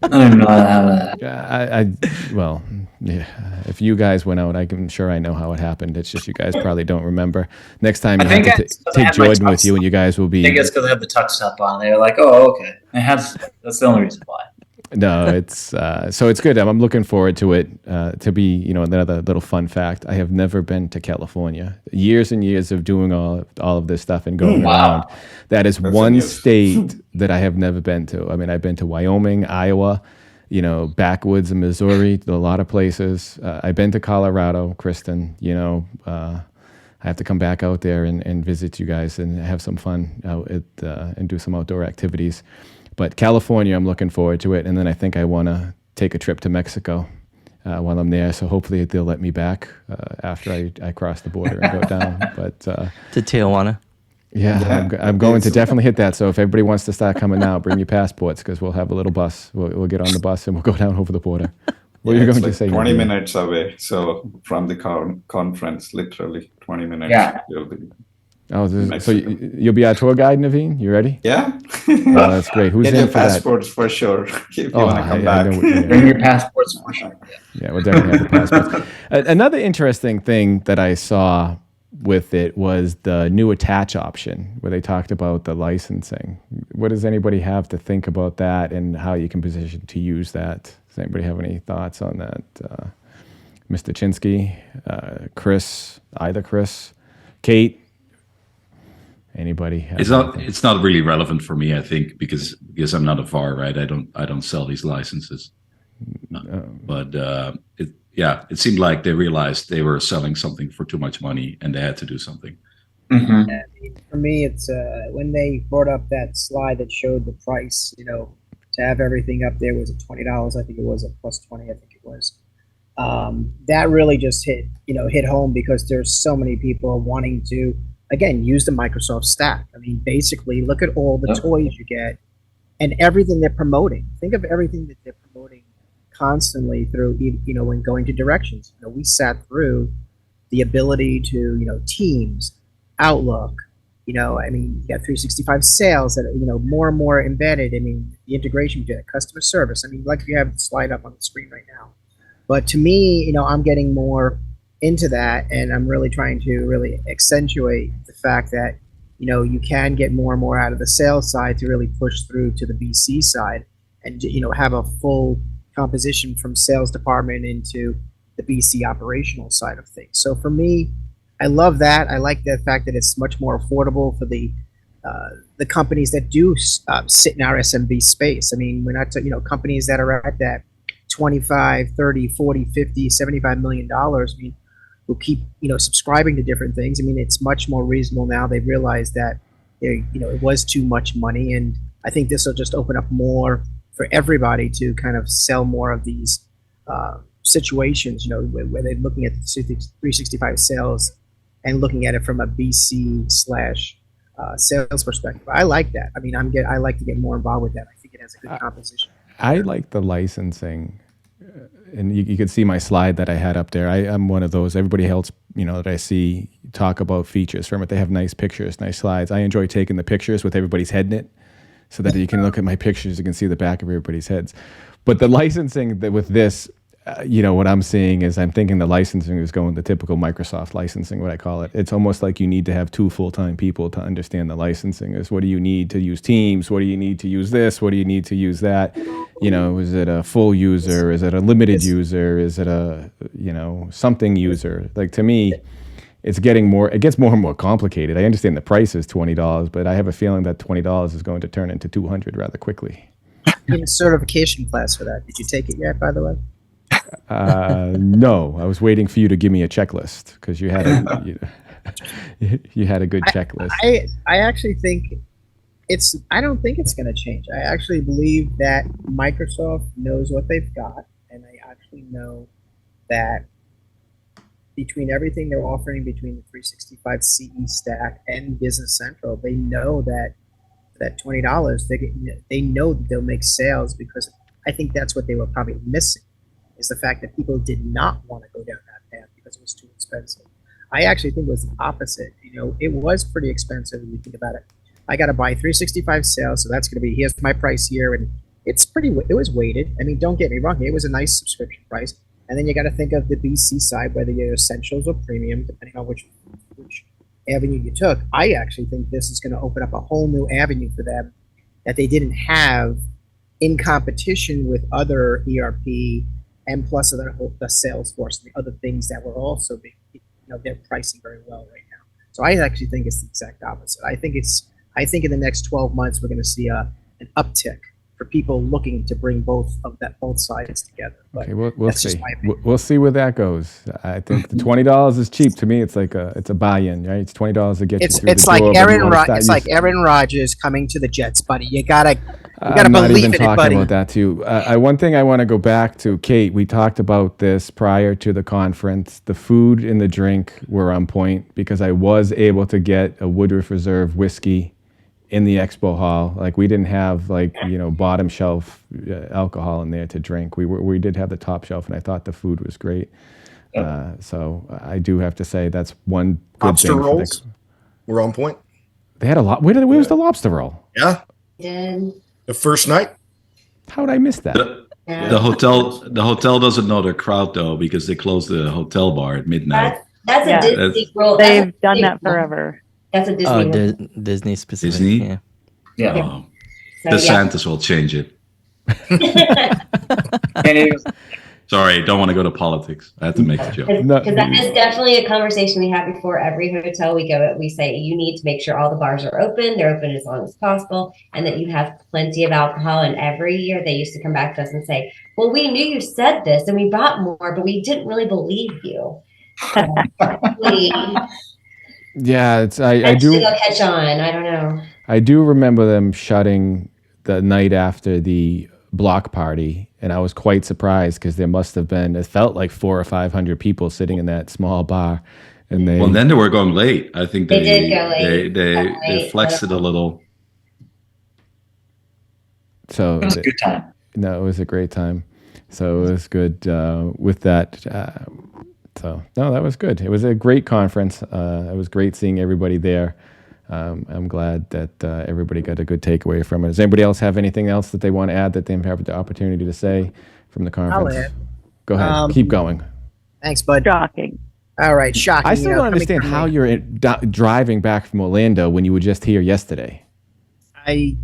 I don't even know how that. Well, yeah. If you guys went out, I'm sure I know how it happened. It's just you guys probably don't remember. Next time you have to take Jordan with you, and you guys will be. I guess because I have the tuck step on. They're like, "Oh, okay." That's the only reason why. No, it's so it's good. I'm looking forward to it. To be, another little fun fact. I have never been to California. Years and years of doing all of this stuff and going around. That is one state that I have never been to. I mean, I've been to Wyoming, Iowa, backwoods in Missouri, a lot of places. I've been to Colorado, Kristen. I have to come back out there and visit you guys and have some fun out and do some outdoor activities. But California, I'm looking forward to it. And then I think I want to take a trip to Mexico while I'm there. So hopefully they'll let me back after I cross the border and go down. But to Tijuana. Yeah, I'm going to definitely hit that. So if everybody wants to start coming now, bring your passports because we'll have a little bus. We'll get on the bus and we'll go down over the border. What are you going to say? 20 minutes away. So from the conference, literally 20 minutes. Yeah. So you'll be our tour guide, Naveen? You ready? Yeah. Oh, that's great. Who's Get in your for that? passports for sure. If you want to come back. Bring your passports for sure. Yeah, we'll definitely have the passports. Another interesting thing that I saw with it was the new attach option where they talked about the licensing. What does anybody have to think about that and how you can position to use that? Does anybody have any thoughts on that? Mr. Chinsky, Kris, Kate, anybody? It's not really relevant for me, I think, because I'm not a VAR, right? I don't sell these licenses. But it seemed like they realized they were selling something for too much money and they had to do something. Mm-hmm. For me, it's when they brought up that slide that showed the price, to have everything up there was at $20. I think it was at plus 20. I think it was. That really just hit home because there's so many people wanting to, again, use the Microsoft stack. I mean, basically, look at all the toys you get and everything they're promoting. Think of everything that they're promoting constantly through, when going to directions. We sat through the ability to, Teams, Outlook, you got 365 sales that are, more and more embedded. I mean, the integration to customer service. I mean, like you have the slide up on the screen right now. But to me, I'm getting more into that, and I'm really trying to really accentuate the fact that, you can get more and more out of the sales side to really push through to the BC side and, have a full composition from sales department into the BC operational side of things. So for me, I love that. I like the fact that it's much more affordable for the companies that do sit in our SMB space. I mean, we're not, companies that are at that 25, 30, 40, 50, 75 million dollars. I mean, will keep, subscribing to different things. I mean, it's much more reasonable now. They've realized that it was too much money, and I think this will just open up more for everybody to kind of sell more of these situations, where they're looking at the 365 sales and looking at it from a BC / sales perspective. I like that. I mean, I like to get more involved with that. I think it has a good composition. I like the licensing, and you can see my slide that I had up there. I'm one of those. Everybody else, that I see talk about features from it. They have nice pictures, nice slides. I enjoy taking the pictures with everybody's head in it, so that you can look at my pictures. You can see the back of everybody's heads. But the licensing with this, what I'm seeing is I'm thinking the licensing is going the typical Microsoft licensing, what I call it. It's almost like you need to have 2 full-time people to understand the licensing. Is what do you need to use Teams? What do you need to use this? What do you need to use that? Is it a full user? Is it a limited user? Is it a, something user? Like, to me, it gets more and more complicated. I understand the price is $20, but I have a feeling that $20 is going to turn into $200 rather quickly. In certification class for that. Did you take it yet, by the way? No, I was waiting for you to give me a checklist because you had a good checklist. I actually think I don't think it's going to change. I actually believe that Microsoft knows what they've got, and I actually know that between everything they're offering between the 365 CE stack and Business Central, they know that $20, they know that they'll make sales, because I think that's what they were probably missing, is the fact that people did not want to go down that path because it was too expensive. I actually think it was the opposite. It was pretty expensive when you think about it. I got to buy 365 sales, so that's going to be, here's my price here, and it was weighted. I mean, don't get me wrong, it was a nice subscription price. And then you got to think of the BC side, whether you're essentials or premium, depending on which avenue you took. I actually think this is going to open up a whole new avenue for them that they didn't have in competition with other ERP and plus the Salesforce and the other things that were also being, they're pricing very well right now. So I actually think it's the exact opposite. I think in the next 12 months we're going to see an uptick for people looking to bring both sides together. But Okay, we'll that's see. just my opinion. We'll see where that goes. I think the $20 is cheap to me. It's like it's a buy-in, right? It's $20 to get you through It's the like door. it's like Aaron Rodgers coming to the Jets, buddy. You gotta I'm not believe even in it, talking buddy. about that too. One thing I want to go back to, Kate. We talked about this prior to the conference. The food and the drink were on point because I was able to get a Woodruff Reserve whiskey in the expo hall. Like we didn't have bottom shelf alcohol in there to drink. We did have the top shelf, and I thought the food was great. So I do have to say that's one good Lobster thing. rolls were on point. They had a lot. Where was the lobster roll? Yeah, Did. the first night. How would I miss that? The hotel doesn't know their crowd though because they close the hotel bar at midnight. That's a Disney rule. They've done that forever. That's a Disney rule. Disney specific. Disney? Yeah. Oh. So, DeSantis will change it. Sorry, don't want to go to politics. I have to make the joke. Because that is definitely a conversation we have before every hotel we go at. We say you need to make sure all the bars are open, they're open as long as possible, and that you have plenty of alcohol. And every year they used to come back to us and say, well, we knew you said this and we bought more, but we didn't really believe you. Yeah, I do. They'll catch on. I don't know. I do remember them shutting the night after the block party, and I was quite surprised because there must have been, it felt like 400 or 500 people sitting in that small bar, and then they were going late. I think they did go late. They flexed it a little. So It was a good time. No, it was a great time. So it was good with that. So no, that was good. It was a great conference. It was great seeing everybody there. I'm glad that everybody got a good takeaway from it. Does anybody else have anything else that they want to add that they have the opportunity to say from the conference? I'll add. Go ahead. Keep going. Thanks, bud. Shocking. All right, shocking. I still don't understand how you're driving back from Orlando when you were just here yesterday. Wait.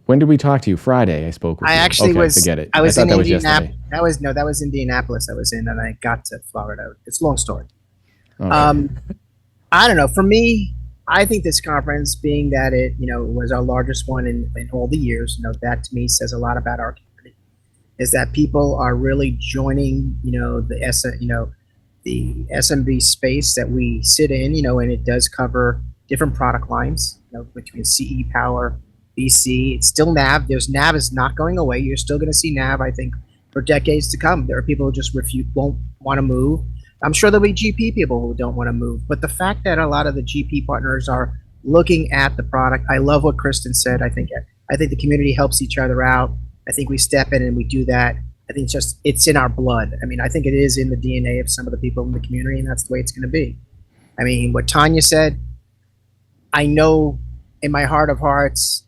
When did we talk to you? Friday, I spoke with you. I actually was. Forget it. I was thought in that was Indianapolis. yesterday. That was Indianapolis. I was in, and I got to Florida. It's a long story. Okay. I don't know. For me, I think this conference, being that it was our largest one in all the years, that to me says a lot about our community. Is that people are really joining, the SMB space that we sit in, and it does cover different product lines, between CE Power, BC. It's still NAV. NAV is not going away. You're still going to see NAV, I think, for decades to come. There are people who just won't want to move. I'm sure there'll be GP people who don't want to move. But the fact that a lot of the GP partners are looking at the product, I love what Kristen said. I think the community helps each other out. I think we step in and we do that. I think it's in our blood. I mean, I think it is in the DNA of some of the people in the community, and that's the way it's going to be. I mean, what Tanya said, I know in my heart of hearts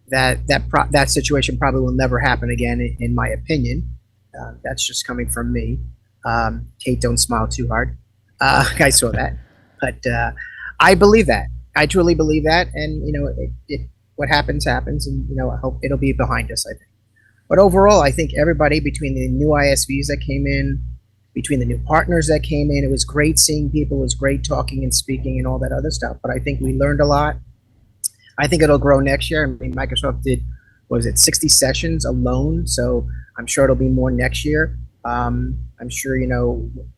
that situation probably will never happen again, in my opinion. That's just coming from me. Kate, don't smile too hard. I saw that, but I believe that. I truly believe that, and what happens, and I hope it'll be behind us. I think, but overall, I think everybody, between the new ISVs that came in, between the new partners that came in, it was great seeing people. It was great talking and speaking and all that other stuff. But I think we learned a lot. I think it'll grow next year. I mean, Microsoft did, 60 sessions alone, so I'm sure it'll be more next year. I'm sure,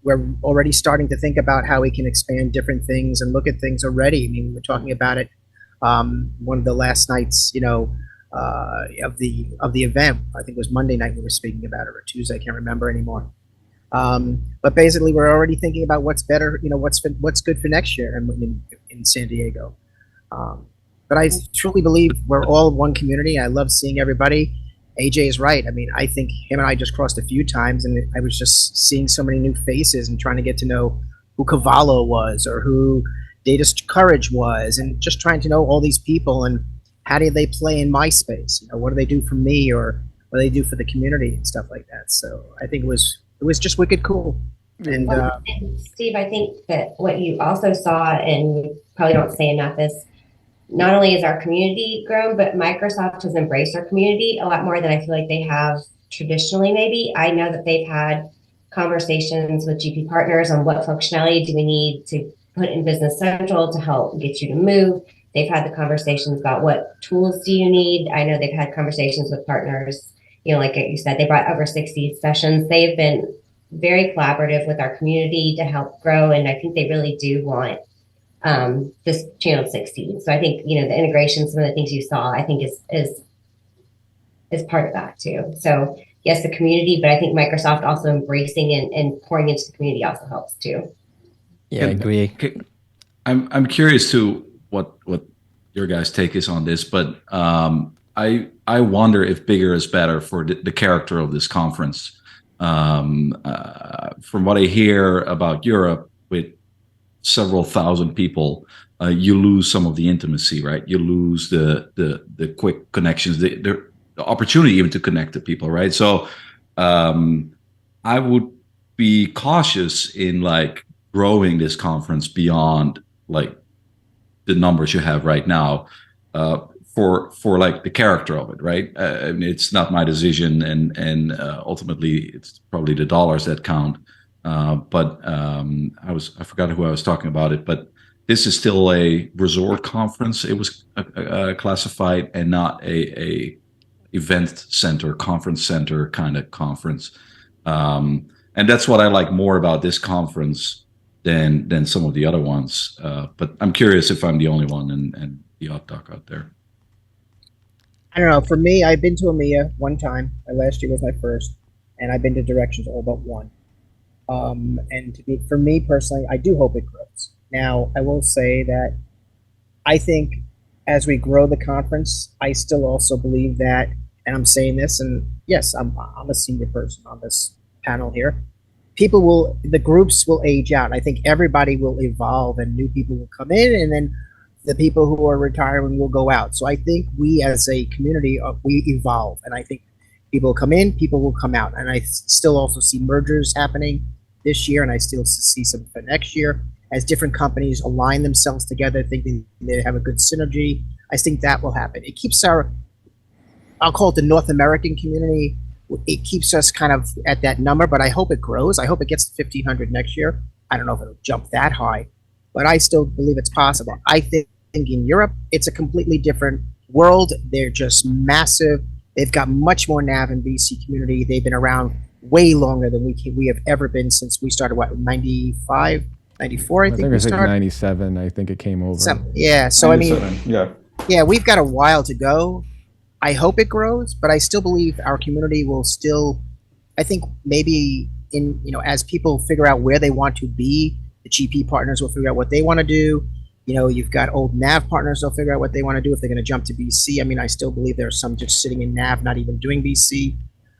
we're already starting to think about how we can expand different things and look at things already. I mean, we were talking about it one of the last nights, of the event. I think it was Monday night we were speaking about it, or Tuesday, I can't remember anymore. But basically, we're already thinking about what's better, what's good for next year in San Diego. But I truly believe we're all one community. I love seeing everybody. AJ is right. I mean, I think him and I just crossed a few times, and I was just seeing so many new faces and trying to get to know who Cavallo was or who Data's Courage was, and just trying to know all these people and how do they play in my space? What do they do for me, or what do they do for the community and stuff like that? So I think it was just wicked cool. And Steve, I think that what you also saw, and we probably don't say enough, is not only is our community grown, but Microsoft has embraced our community a lot more than I feel like they have traditionally. Maybe I know that they've had conversations with GP partners on what functionality do we need to put in Business Central to help get you to move. They've had the conversations about what tools do you need. I know they've had conversations with partners. Like you said, they brought over 60 sessions. They've been very collaborative with our community to help grow, and I think they really do want this channel to succeed. So I think the integration, some of the things you saw, I think is part of that too. So yes, the community, but I think Microsoft also embracing and pouring into the community also helps too. Yeah, I agree. I'm curious to what your guys' take is on this, but I wonder if bigger is better for the character of this conference. From what I hear about Europe, with several thousand people, you lose some of the intimacy, right? You lose the quick connections, the opportunity even to connect to people, right? So I would be cautious in growing this conference beyond the numbers you have right now, for the character of it, right? I mean, it's not my decision, and ultimately it's probably the dollars that count. But I forgot who I was talking about it, but this is still a resort conference. It was classified, and not a event center, conference center kind of conference. And that's what I like more about this conference than some of the other ones. But I'm curious if I'm the only one and the odd doc out there. I don't know. For me, I've been to EMEA one time. Last year was my first, and I've been to Directions all but one. And for me personally, I do hope it grows. Now, I will say that I think as we grow the conference, I still also believe that, and I'm saying this, and yes, I'm a senior person on this panel here. The groups will age out. I think everybody will evolve, and new people will come in, and then the people who are retiring will go out. So I think we as a community, we evolve, and I think people come in, people will come out. And I still also see mergers happening this year, and I still see some for next year as different companies align themselves together, thinking they have a good synergy. I think that will happen. It keeps I'll call it the North American community, it keeps us kind of at that number, but I hope it grows. I hope it gets to 1,500 next year. I don't know if it'll jump that high, but I still believe it's possible. I think in Europe, it's a completely different world. They're just massive. They've got much more NAV and VC community. They've been around way longer than we have ever been since we started, 95, 94, I think it we was started. 97, I think it came over. So I mean, yeah, we've got a while to go. I hope it grows, but I still believe our community will still, I think maybe as people figure out where they want to be, the GP partners will figure out what they want to do. You've got old NAV partners, they'll figure out what they want to do if they're going to jump to VC. I mean, I still believe there are some just sitting in NAV, not even doing VC.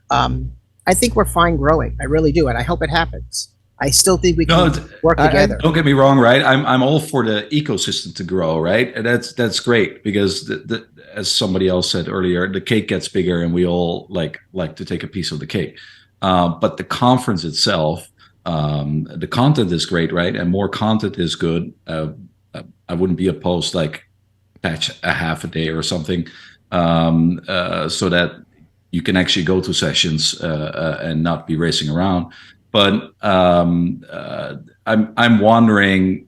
I think we're fine growing. I really do, and I hope it happens. I still think we can work together. Don't get me wrong, right? I'm all for the ecosystem to grow, right? And that's great, because as somebody else said earlier, the cake gets bigger, and we all like to take a piece of the cake. But the conference itself, the content is great, right? And more content is good. I wouldn't be opposed, patch a half a day or something, so that you can actually go to sessions and not be racing around. But I'm wondering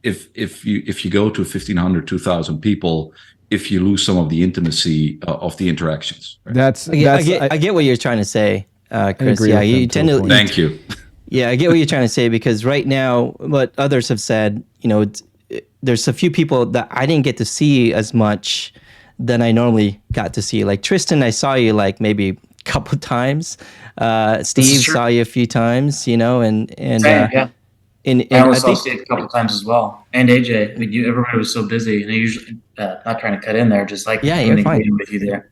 if you go to 1,500, 2,000 people, if you lose some of the intimacy of the interactions. Right? I get what you're trying to say, Chris. agree with you them tend to a to. point. Thank you. Yeah, I get what you're trying to say, because right now, what others have said, there's a few people that I didn't get to see as much than I normally got to see. Like Tristan, I saw you maybe a couple times. Steve saw you a few times, and Same, yeah. And I I think Steve a couple times as well, and AJ. Everybody was so busy, and I usually not trying to cut in there, just communicating with you there.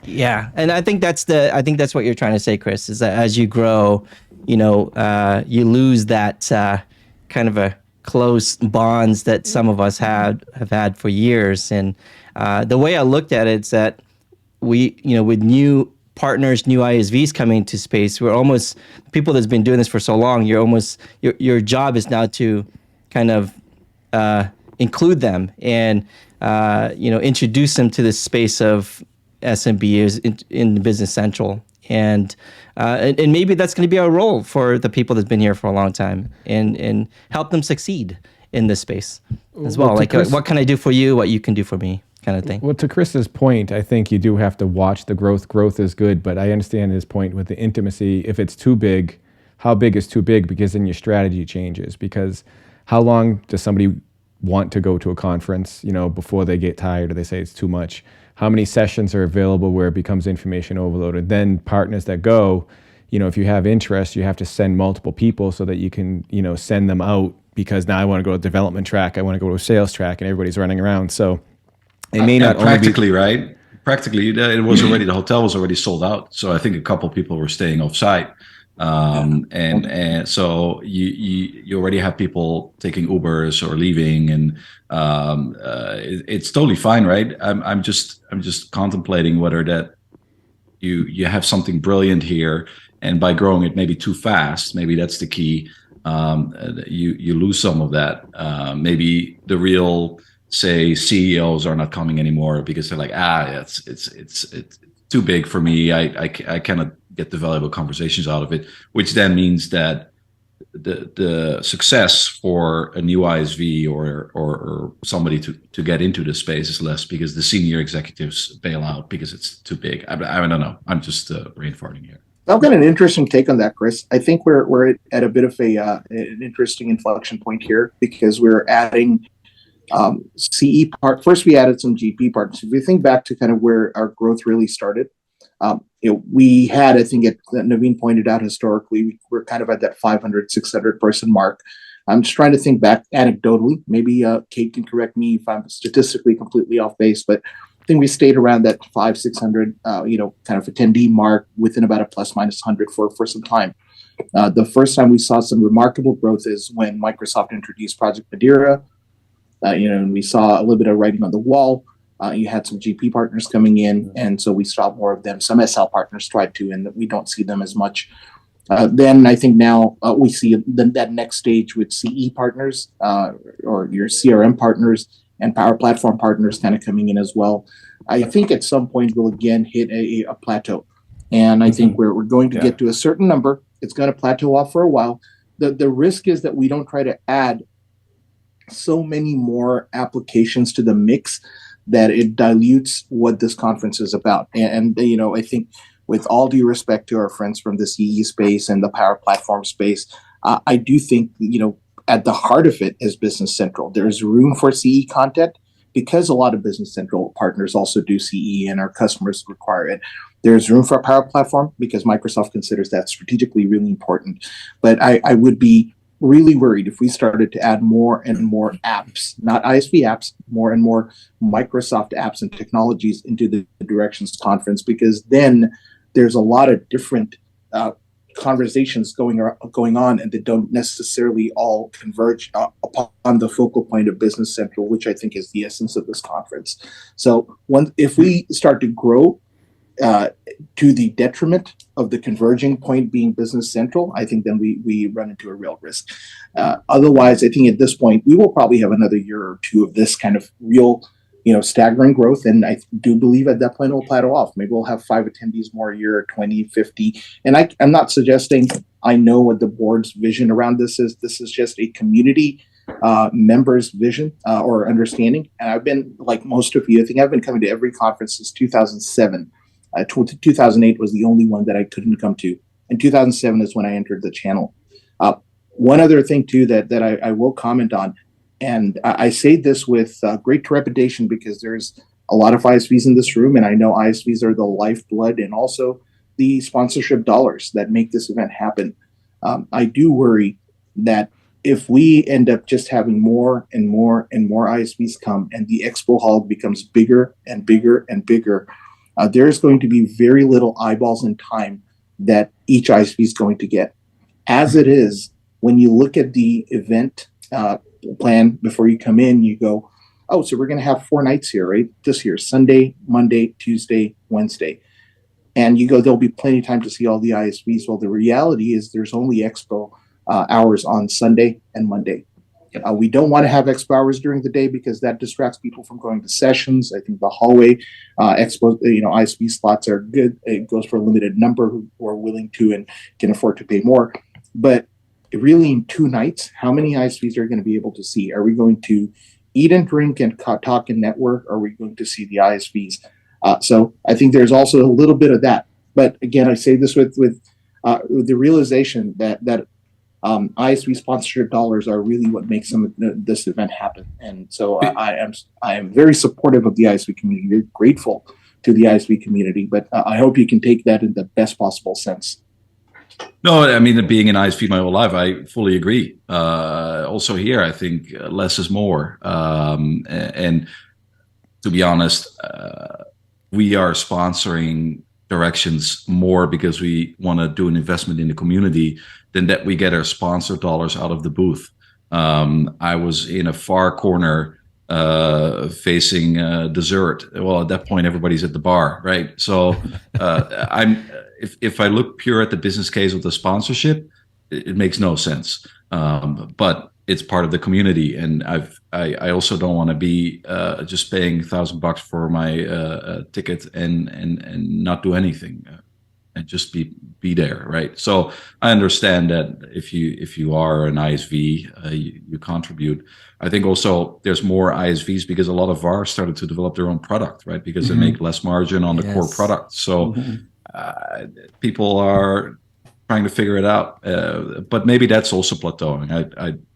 Yeah, and I think that's what you're trying to say, Chris, is that as you grow, you lose that kind of a close bonds that some of us have had for years. And the way I looked at it is that we, with new partners, new ISVs coming into space, we're almost people that's been doing this for so long. Your job is now to kind of include them and introduce them to this space of SMB in Business Central, and maybe that's going to be our role for the people that's been here for a long time, and help them succeed. in this space as Well, well. to Like, Kris- what can I do for you? What you can do for me, kind of thing. Well, to Chris's point, I think you do have to watch the growth. Growth is good, but I understand his point with the intimacy. If it's too big, how big is too big? Because then your strategy changes. Because how long does somebody want to go to a conference, before they get tired or they say it's too much? How many sessions are available where it becomes information overloaded? Then partners that go, if you have interest, you have to send multiple people so that you can, send them out, because now I want to go to development track, I want to go to a sales track, and everybody's running around. So it may not practically, right? Practically, it was already, the hotel was already sold out. So I think a couple people were staying off site. And so you already have people taking Ubers or leaving, and it's totally fine, right? I'm just contemplating whether that you have something brilliant here, and by growing it maybe too fast, maybe that's the key. You lose some of that. Maybe the real, say, CEOs are not coming anymore because they're like, it's too big for me. I cannot get the valuable conversations out of it, which then means that the success for a new ISV or somebody to get into the space is less, because the senior executives bail out because it's too big. I don't know. I'm just brain farting here. I've got an interesting take on that, Kris. I think we're at a bit of an interesting inflection point here, because we're adding CE part. First, we added some GP partners. If you think back to kind of where our growth really started, we had, I think Naveen pointed out, historically, we're kind of at that 500, 600 person mark. I'm just trying to think back anecdotally. Maybe Kate can correct me if I'm statistically completely off base, but I think we stayed around that 500, 600, kind of attendee mark within about a plus minus 100 for some time. The first time we saw some remarkable growth is when Microsoft introduced Project Madeira. And we saw a little bit of writing on the wall. You had some GP partners coming in, and so we saw more of them. Some SL partners tried to, and we don't see them as much. Then I think now we see that next stage with CE partners or your CRM partners and Power Platform partners kind of coming in as well. I think at some point we'll again hit a plateau, and I think we're going to get to a certain number. It's going to plateau off for a while. The risk is that we don't try to add so many more applications to the mix that it dilutes what this conference is about. And I think, with all due respect to our friends from the CE space and the Power Platform space, I do think, at the heart of it is Business Central. There's room for CE content because a lot of Business Central partners also do CE and our customers require it. There's room for a Power Platform because Microsoft considers that strategically really important. But I would be really worried if we started to add more and more apps, not ISV apps, more and more Microsoft apps and technologies into the Directions conference, because then there's a lot of different conversations going on, and they don't necessarily all converge upon the focal point of Business Central, which I think is the essence of this conference. So if we start to grow to the detriment of the converging point being Business Central, I think then we run into a real risk. Otherwise, I think at this point, we will probably have another year or two of this kind of real, staggering growth. And I do believe at that point, it'll plateau off. Maybe we'll have 5 attendees more a year, 20, 50. And I'm not suggesting I know what the board's vision around this is. This is just a community members' vision or understanding. And I've been, like most of you, I think I've been coming to every conference since 2007. 2008 was the only one that I couldn't come to. And 2007 is when I entered the channel. One other thing, too, that I will comment on, and I say this with great trepidation because there's a lot of ISVs in this room, and I know ISVs are the lifeblood and also the sponsorship dollars that make this event happen. I do worry that if we end up just having more and more and more ISVs come and the expo hall becomes bigger and bigger and bigger, there's going to be very little eyeballs and time that each ISV is going to get. As it is, when you look at the event plan before you come in, you go, oh, so we're going to have 4 nights here, right? This year, Sunday, Monday, Tuesday, Wednesday. And you go, there'll be plenty of time to see all the ISVs. Well, the reality is there's only expo hours on Sunday and Monday. We don't want to have expo hours during the day because that distracts people from going to sessions. I think the hallway expo, ISV slots are good. It goes for a limited number who are willing to and can afford to pay more. But really in 2 nights, how many ISVs are going to be able to see? Are we going to eat and drink and talk and network? Or are we going to see the ISVs? So I think there's also a little bit of that. But again, I say this with the realization that ISV sponsorship dollars are really what makes this event happen. And so I am very supportive of the ISV community. Very grateful to the ISV community, but I hope you can take that in the best possible sense. No, I mean, being an ISP my whole life, I fully agree. Also here, I think less is more. And to be honest, we are sponsoring Directions more because we want to do an investment in the community than that we get our sponsor dollars out of the booth. I was in a far corner facing dessert. Well, at that point, everybody's at the bar, right? So if I look pure at the business case of the sponsorship, it makes no sense. But it's part of the community, and I also don't want to be just paying $1,000 for my ticket and not do anything and just be there, right? So I understand that if you are an ISV, you contribute. I think also there's more ISVs because a lot of VARs started to develop their own product, right? Because they make less margin on the core product. So people are trying to figure it out, but maybe that's also plateauing.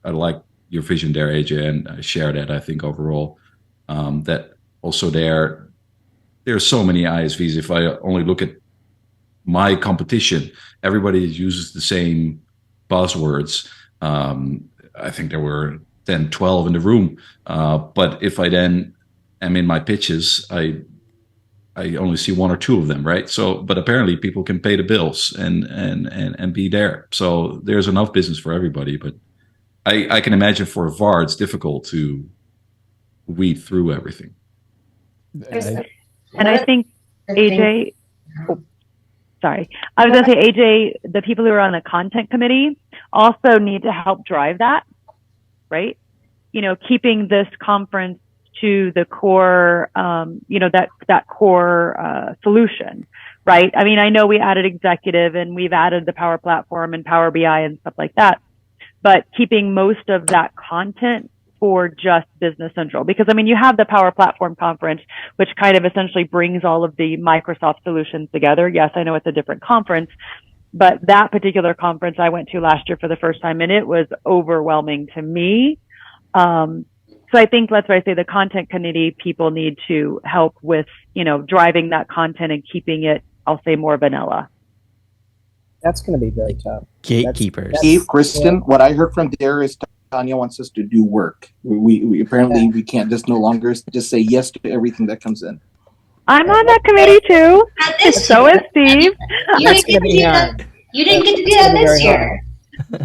I like your vision there, AJ, and I share that. I think overall that also there's so many ISVs. If I only look at my competition, everybody uses the same buzzwords. I think there were 10, 12 in the room, but if I then am in my pitches, I only see one or two of them, right? So, but apparently people can pay the bills and be there. So there's enough business for everybody. But I can imagine for a VAR, it's difficult to weed through everything. And I think AJ, sorry, I was going to say, AJ, the people who are on the content committee also need to help drive that, right? You know, keeping this conference to the core, that core solution, right? I mean, I know we added executive and we've added the Power Platform and Power BI and stuff like that, but keeping most of that content for just Business Central. Because, I mean, you have the Power Platform conference, which kind of essentially brings all of the Microsoft solutions together. Yes, I know it's a different conference, but that particular conference I went to last year for the first time, and it was overwhelming to me. So I think that's why I say the content committee people need to help with, driving that content and keeping it, I'll say, more vanilla. That's going to be very tough. Gatekeepers. Steve, Kristen, what I heard from Dare is Tanya wants us to do work. We apparently we can't just no longer just say yes to everything that comes in. I'm on that committee too. So is Steve. You didn't get to do that this year.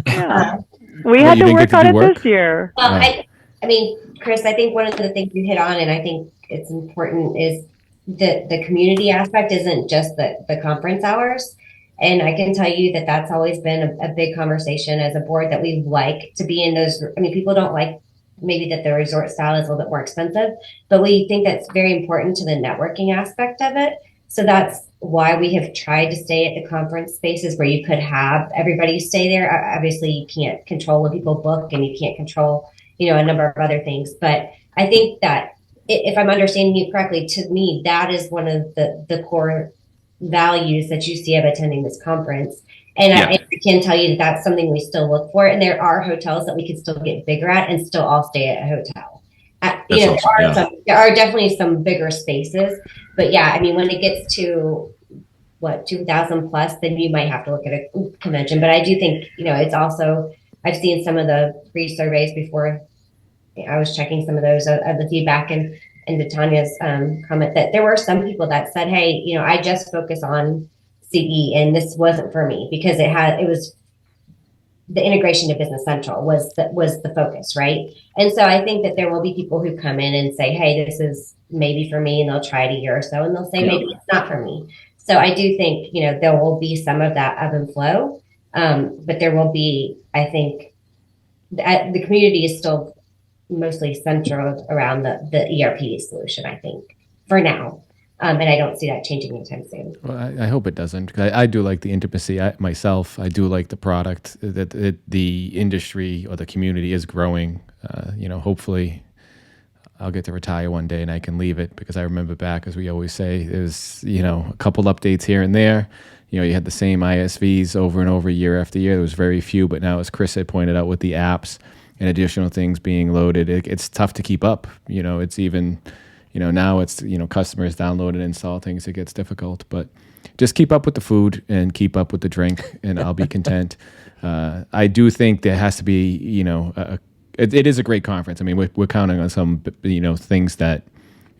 Yeah. We had to work on it this year. Well, I mean, Kris, I think one of the things you hit on, and I think it's important, is the community aspect isn't just the conference hours. And I can tell you that that's always been a big conversation as a board, that we like to be in those. I mean, people don't like maybe that the resort style is a little bit more expensive, but we think that's very important to the networking aspect of it. So that's why we have tried to stay at the conference spaces where you could have everybody stay there. Obviously, you can't control when people book, and you can't control, a number of other things. But I think that if I'm understanding you correctly, to me, that is one of the core values that you see of attending this conference. And I can tell you that that's something we still look for. And there are hotels that we could still get bigger at and still all stay at a hotel. There are definitely some bigger spaces, but I mean, when it gets to 2,000 plus, then you might have to look at a convention. But I do think, it's also, I've seen some of the free surveys before. I was checking some of those of the feedback, and to Tanya's comment, that there were some people that said, hey, I just focus on CE, and this wasn't for me, because it was the integration to Business Central was the focus, right? And so I think that there will be people who come in and say, hey, this is maybe for me, and they'll try it a year or so, and they'll say, maybe it's not for me. So I do think, there will be some of that ebb and flow, but there will be, I think, the community is still mostly centered around the ERP solution, I think, for now. And I don't see that changing anytime soon. Well, I hope it doesn't. 'Cause I do like the intimacy myself. I do like the product. That the industry or the community is growing. Hopefully, I'll get to retire one day and I can leave it, because I remember back, as we always say, there's a couple updates here and there. You had the same ISVs over and over year after year. There was very few, but now, as Kris had pointed out, with the apps and additional things being loaded, it's tough to keep up. It's even, now it's, customers download and install things. It gets difficult, but just keep up with the food and keep up with the drink, and I'll be content. I do think there has to be, it is a great conference. I mean, we're counting on some, things that,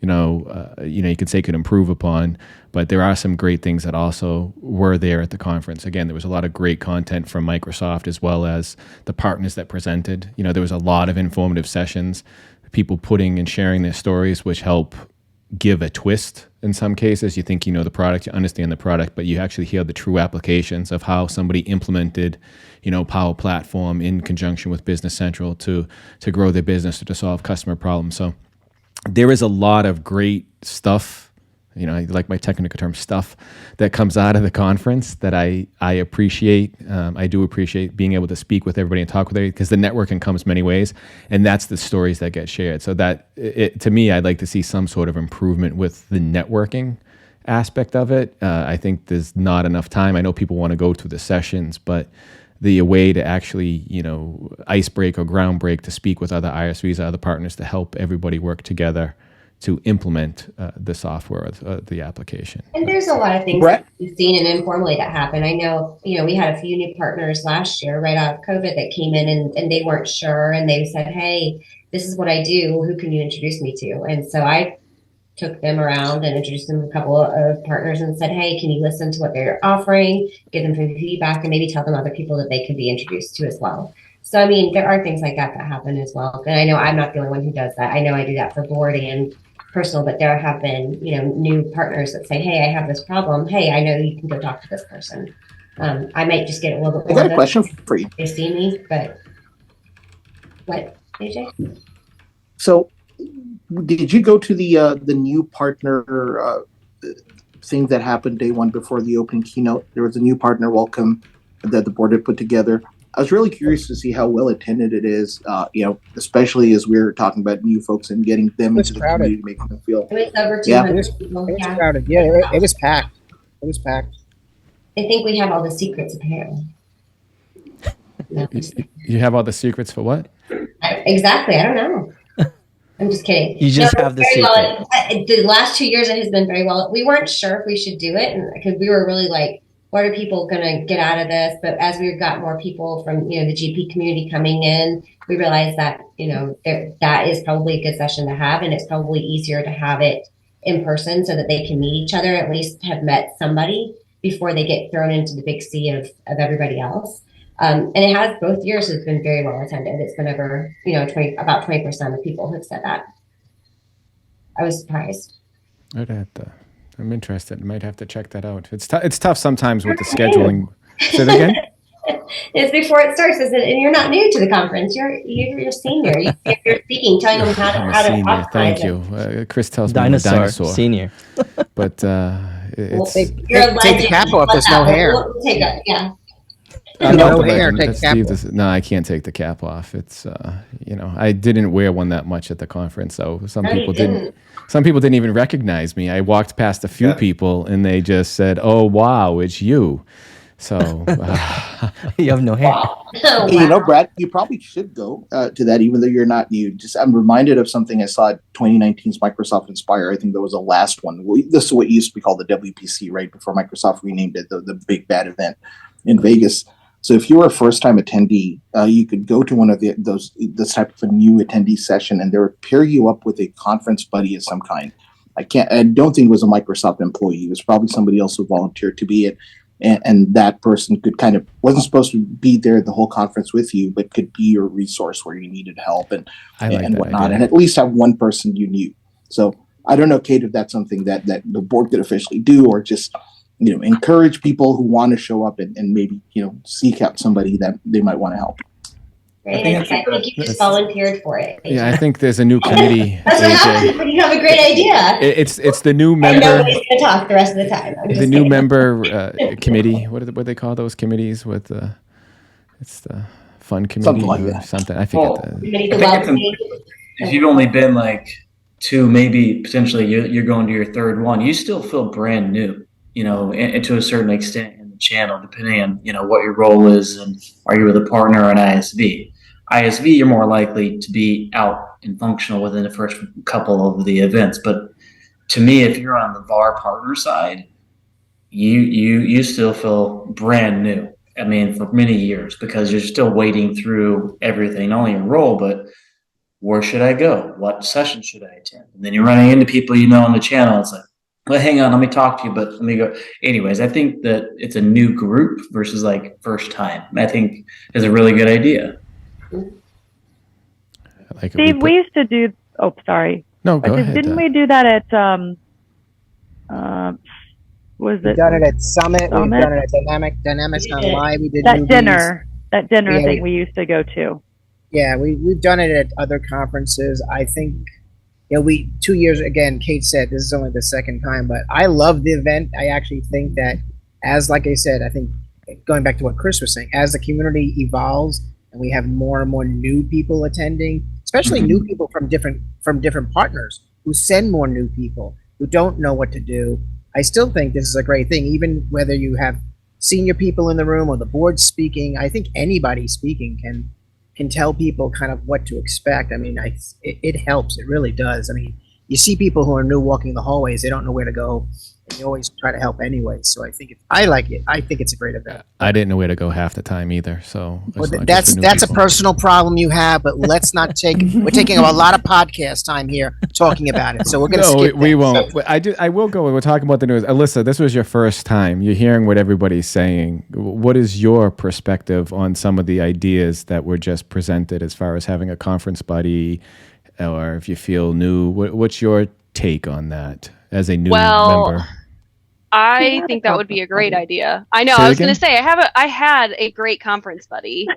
you could say could improve upon, but there are some great things that also were there at the conference. Again, there was a lot of great content from Microsoft, as well as the partners that presented. There was a lot of informative sessions, people putting and sharing their stories, which help give a twist. In some cases, you think you know the product, you understand the product, but you actually hear the true applications of how somebody implemented, Power Platform in conjunction with Business Central to grow their business or to solve customer problems. So there is a lot of great stuff, I like my technical term, stuff, that comes out of the conference that I appreciate. I do appreciate being able to speak with everybody and talk with everybody, because the networking comes many ways, and that's the stories that get shared. So that, to me, I'd like to see some sort of improvement with the networking aspect of it. I think there's not enough time. I know people want to go to the sessions, but the way to actually, ice break or ground break, to speak with other ISVs, other partners, to help everybody work together to implement the software, the application. And there's a lot of things that we've seen and informally that happen. I know, we had a few new partners last year right out of COVID that came in and they weren't sure, and they said, hey, this is what I do. Who can you introduce me to? And so I took them around and introduced them to a couple of partners and said, hey, can you listen to what they're offering, give them some feedback, and maybe tell them other people that they could be introduced to as well. So, I mean, there are things like that happen as well. And I know I'm not the only one who does that. I know I do that for board and personal, but there have been, new partners that say, hey, I have this problem. Hey, I know you can go talk to this person. I might just get a little bit more. I got a question for you. They see me, but what, AJ? So, did you go to the new partner thing that happened day one before the opening keynote? There was a new partner welcome that the board had put together. I was really curious to see how well attended it is, especially as we're talking about new folks and getting them into the community to make them feel. It was over 200 people. It was crowded. Yeah, it was packed. It was packed. I think we have all the secrets, apparently. No. You have all the secrets for what? Exactly. I don't know. I'm just kidding. You just have the secret. Well, the last 2 years, it has been very well. We weren't sure if we should do it, because we were really like, what are people going to get out of this? But as we got more people from, the GP community coming in, we realized that, that is probably a good session to have. And it's probably easier to have it in person so that they can meet each other, at least have met somebody before they get thrown into the big sea of everybody else. And it has, both years has been very well attended. It's been over, about 20% of people have said that. I was surprised. I'm interested. Might have to check that out. It's tough sometimes with the scheduling. Say that again? It's before it starts, isn't it? And you're not new to the conference. You're a senior. You're speaking, telling them how to senior. Thank you. Kris tells me I'm a dinosaur. Senior. But it's... Take the cap off. There's no hair. We'll take it, yeah. No hair. Take the cap off. No, I can't take the cap off. It's I didn't wear one that much at the conference, so some people didn't. Some people didn't even recognize me. I walked past a few people, and they just said, "Oh, wow, it's you." So you have no hair. Wow. Oh, wow. Brad, you probably should go to that, even though you're not new. I'm reminded of something I saw at 2019's Microsoft Inspire. I think that was the last one. This is what used to be called the WPC, right before Microsoft renamed it the big bad event in Vegas. So if you were a first-time attendee, you could go to one of this type of a new attendee session, and they would pair you up with a conference buddy of some kind. I don't think it was a Microsoft employee. It was probably somebody else who volunteered to be it, and that person could wasn't supposed to be there the whole conference with you, but could be your resource where you needed help and whatnot, idea. And at least have one person you knew. So I don't know, Kate, if that's something that the board could officially do, or just encourage people who want to show up and maybe, seek out somebody that they might want to help. Right? I think you just volunteered for it. Yeah, I think there's a new committee. That's what happens when you have a great idea. It's the new member. And nobody's going to talk the rest of the time. The new member committee. What do they call those committees with it's the fun committee Something like or that. something. I forget if you've only been like 2, maybe potentially you're going to your third one, you still feel brand new, and to a certain extent in the channel, depending on, what your role is and are you with a partner or an ISV. ISV, you're more likely to be out and functional within the first couple of the events. But to me, if you're on the VAR partner side, you still feel brand new. I mean, for many years, because you're still wading through everything, not only your role, but where should I go? What session should I attend? And then you're running into people on the channel. It's like, well, hang on, let me talk to you, but let me go. Anyways, I think that it's a new group versus like first time. I think is a really good idea. Steve, we used to do. Oh, sorry. No, go ahead. Didn't we do that at? Was We've it? done it at Summit. We've done it at Dynamics Online. We did that movies. dinner. That dinner Yeah, thing we used to go to. Yeah, we've done it at other conferences. I think, 2 years again. Kate said this is only the second time, but I love the event. I actually think that, like I said, I think going back to what Kris was saying, as the community evolves and we have more and more new people attending, especially new people from different partners who send more new people who don't know what to do. I still think this is a great thing, even whether you have senior people in the room or the board speaking. I think anybody speaking can tell people kind of what to expect. I mean, it helps. It really does. I mean, you see people who are new walking the hallways, they don't know where to go, and you always try to help anyway. So I think I like it. I think it's a great event. I didn't know where to go half the time either. So that's a personal problem you have, but let's not we're taking a lot of podcast time here talking about it. So we're going to skip we won't. I will go. We're talking about the news. Alyssa, this was your first time. You're hearing what everybody's saying. What is your perspective on some of the ideas that were just presented as far as having a conference buddy, or if you feel new? What's your take on that as a new member? I think that would be a great idea. I know. I was going to say I had a great conference buddy,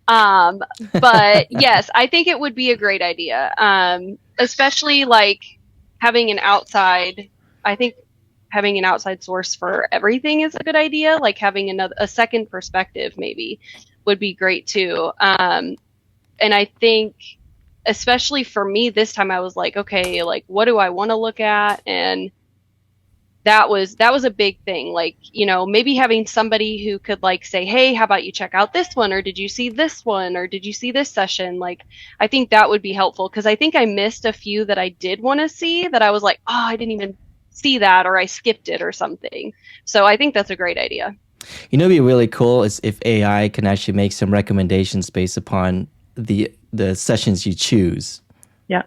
but yes, I think it would be a great idea, especially like having an outside. I think having an outside source for everything is a good idea. Like having a second perspective maybe would be great too. And I think, especially for me this time, I was like, okay, like what do I want to look at? And that was a big thing. Like, maybe having somebody who could like say, hey, how about you check out this one? Or did you see this one? Or did you see this session? Like, I think that would be helpful, because I think I missed a few that I did want to see that I was like, oh, I didn't even see that, or I skipped it or something. So I think that's a great idea. It'd be really cool is if AI can actually make some recommendations based upon the sessions you choose. Yeah.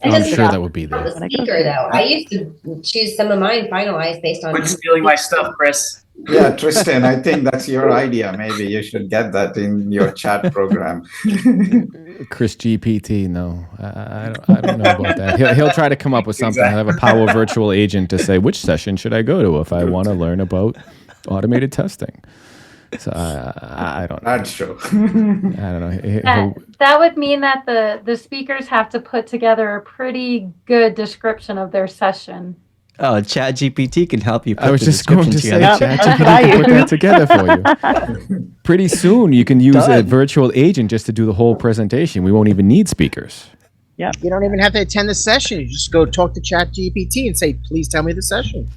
I'm sure that would be there. The speaker, though, I used to choose some of mine finalized based on. Quit stealing my stuff, Kris. Yeah, Tristan, I think that's your idea. Maybe you should get that in your chat program. Kris GPT, no, I don't know about that. He'll try to come up with something. Exactly. He'll have a power virtual agent to say, which session should I go to if I want to learn about automated testing? So I don't know. That's true. I don't know. That would mean that the speakers have to put together a pretty good description of their session. Oh, ChatGPT can help you put I was the just going to say together. ChatGPT can put that together for you. Pretty soon you can use a virtual agent just to do the whole presentation. We won't even need speakers. Yeah. You don't even have to attend the session. You just go talk to ChatGPT and say, please tell me the session.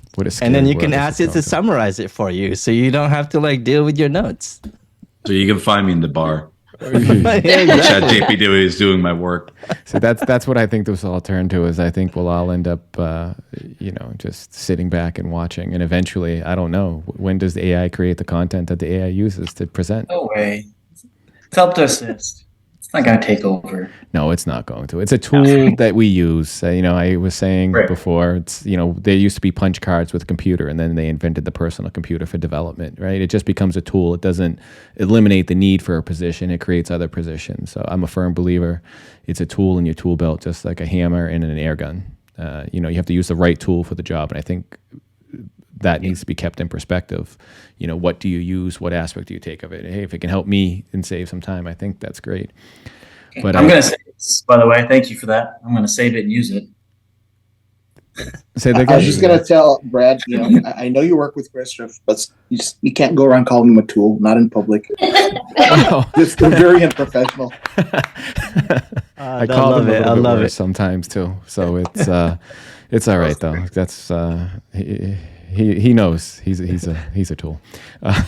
And then you can ask it to summarize it for you, so you don't have to like deal with your notes. So you can find me in the bar. Exactly. ChatGPT is doing my work. So that's what I think this will all turn to. Is I think we'll all end up, just sitting back and watching, and eventually, I don't know, when does the AI create the content that the AI uses to present? No way. It's help to assist. It's not going to take over. No, it's not going to. It's a tool that we use. I was saying before, it's, there used to be punch cards with a computer, and then they invented the personal computer for development, right? It just becomes a tool. It doesn't eliminate the need for a position. It creates other positions. So I'm a firm believer. It's a tool in your tool belt, just like a hammer and an air gun. You have to use the right tool for the job. And I think that needs to be kept in perspective. What do you use? What aspect do you take of it? Hey, if it can help me and save some time, I think that's great. But I'm going to say this, by the way. Thank you for that. I'm going to save it and use it. Say that again. I was just going to tell Brad, I know you work with Kris, but you can't go around calling him a tool, not in public. Just very unprofessional. I call him a little bit worse sometimes too. So it's all right though. That's he knows he's a tool. I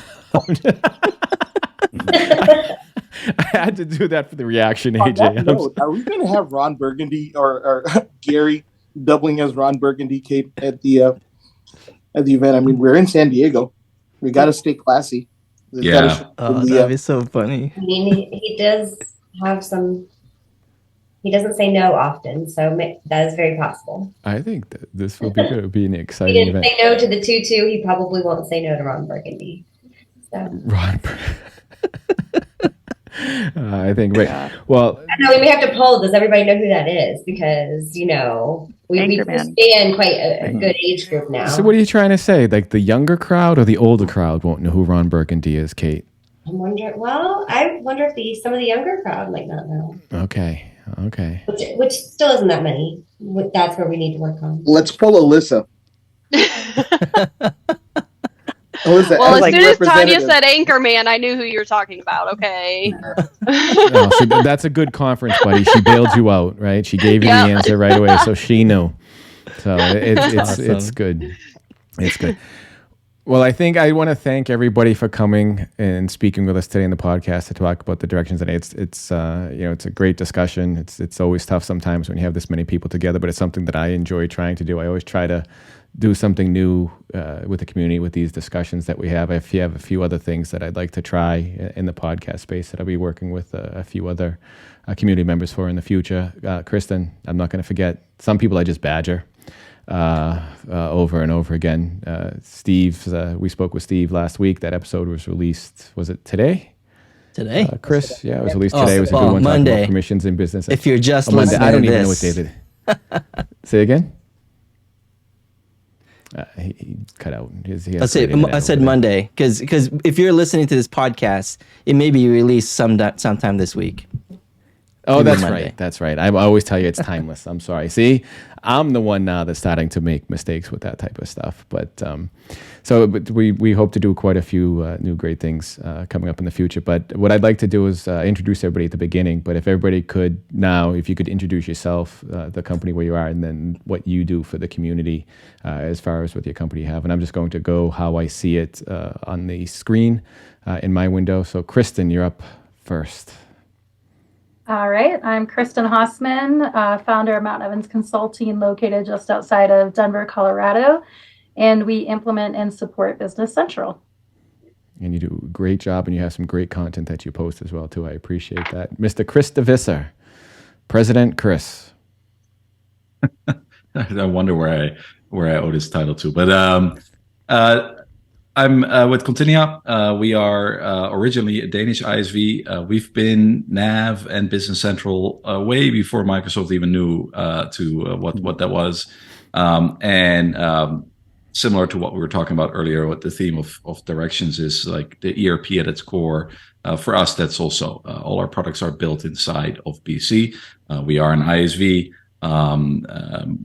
had to do that for the reaction, AJ. Note, are we going to have Ron Burgundy or Gary doubling as Ron Burgundy Kate at the event? I mean, we're in San Diego. We got to stay classy. That'd be so funny. I mean, he does have some. He doesn't say no often, so that is very possible. I think that this will be good. It'll be an He exciting didn't event. say no to the tutu. He probably won't say no to Ron Burgundy. So. Ron. I think right. Well, I know we may have to poll. Does everybody know who that is? Because we span quite a good age group now. So what are you trying to say? Like the younger crowd or the older crowd won't know who Ron Burgundy is, Kate? I wonder if some of the younger crowd might not know. Okay. Which still isn't that many. That's where we need to work on. Let's pull Alyssa. Alyssa, well, as soon as Tanya said Anchorman, I knew who you were talking about. Okay. So that's a good conference, buddy. She bailed you out, right? She gave you the answer right away, so she knew. So it's good. It's good. Well, I think I want to thank everybody for coming and speaking with us today in the podcast to talk about the directions. And it's a great discussion. It's always tough sometimes when you have this many people together, but it's something that I enjoy trying to do. I always try to do something new with the community with these discussions that we have. If you have a few other things that I'd like to try in the podcast space that I'll be working with a few other community members for in the future. Kristen, I'm not going to forget. Some people I just badger. Over and over again. Steve, we spoke with Steve last week. That episode was released. Was it today? Today, Chris? Yeah, it was released today. It was a good one. Monday. Talking about commissions in business. If you're just listening, I don't even know what day it is. Say again. He cut out. I said Monday because if you're listening to this podcast, it may be released sometime this week. Oh, that's right. That's right. I always tell you it's timeless. I'm sorry. See, I'm the one now that's starting to make mistakes with that type of stuff. But we hope to do quite a few new great things coming up in the future. But what I'd like to do is introduce everybody at the beginning. But if everybody could now, if you could introduce yourself, the company where you are, and then what you do for the community as far as what your company have. And I'm just going to go how I see it on the screen in my window. So Kristen, you're up first. All right, I'm Kristen Hossman, founder of Mount Evans Consulting, located just outside of Denver, Colorado, and we implement and support Business Central. And you do a great job, and you have some great content that you post as well, too. I appreciate that. Mr. Chris DeVisser, President Chris. I wonder where I owe this title to, but I'm with Continia. We are originally a Danish ISV. We've been Nav and Business Central way before Microsoft even knew what that was. And similar to what we were talking about earlier, what the theme of directions is, like the ERP at its core. For us, that's also all our products are built inside of BC. We are an ISV.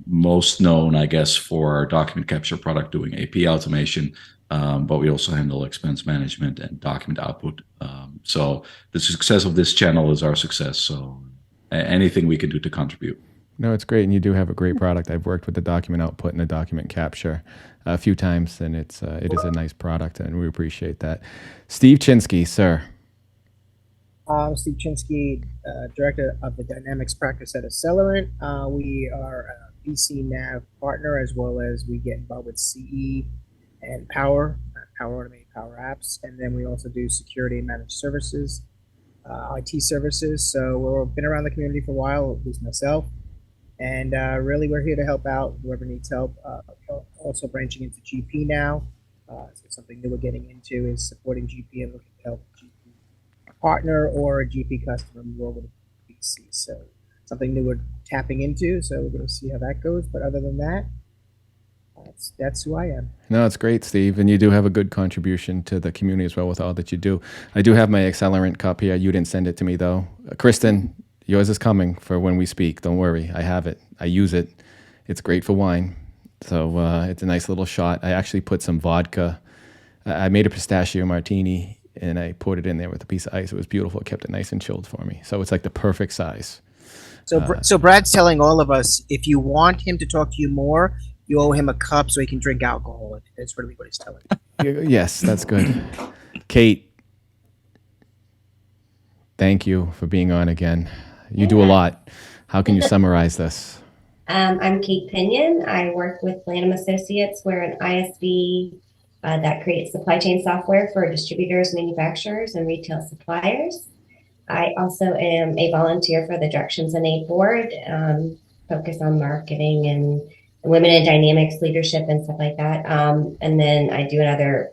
Most known, I guess, for our document capture product doing AP automation. But we also handle expense management and document output. So the success of this channel is our success. So anything we can do to contribute. No, it's great. And you do have a great product. I've worked with the document output and the document capture a few times, and it is a nice product, and we appreciate that. Steve Chinsky, sir. I'm Steve Chinsky, Director of the Dynamics practice at Accelerant. We are a BC Nav partner, as well as we get involved with CE and Power Automate, Power Apps, and then we also do security and managed services, IT services. So we've been around the community for a while, at least myself, and really we're here to help out whoever needs help. Also branching into GP now. So something new we're getting into is supporting GP and looking to help a GP partner or a GP customer move over to BC. So something new we're tapping into. So we're going to see how that goes. But other than that, That's who I am. No, it's great, Steve, and you do have a good contribution to the community as well with all that you do. I do have my accelerant cup here. You didn't send it to me though. Kristen, yours is coming for when we speak. Don't worry, I have it. I use it. It's great for wine, so it's a nice little shot. I actually put some vodka. I made a pistachio martini and I poured it in there with a piece of ice. It was beautiful. It kept it nice and chilled for me. So it's like the perfect size. So Brad's telling all of us, if you want him to talk to you more, you owe him a cup so he can drink alcohol. That's really what he's telling you. Yes, that's good. Kate, thank you for being on again. You do a lot. How can you summarize this? I'm Kate Pinion. I work with Lanham Associates. We're an ISV that creates supply chain software for distributors, manufacturers, and retail suppliers. I also am a volunteer for the Directions and Aid Board, focus on marketing and women in dynamics leadership and stuff like that. And then I do another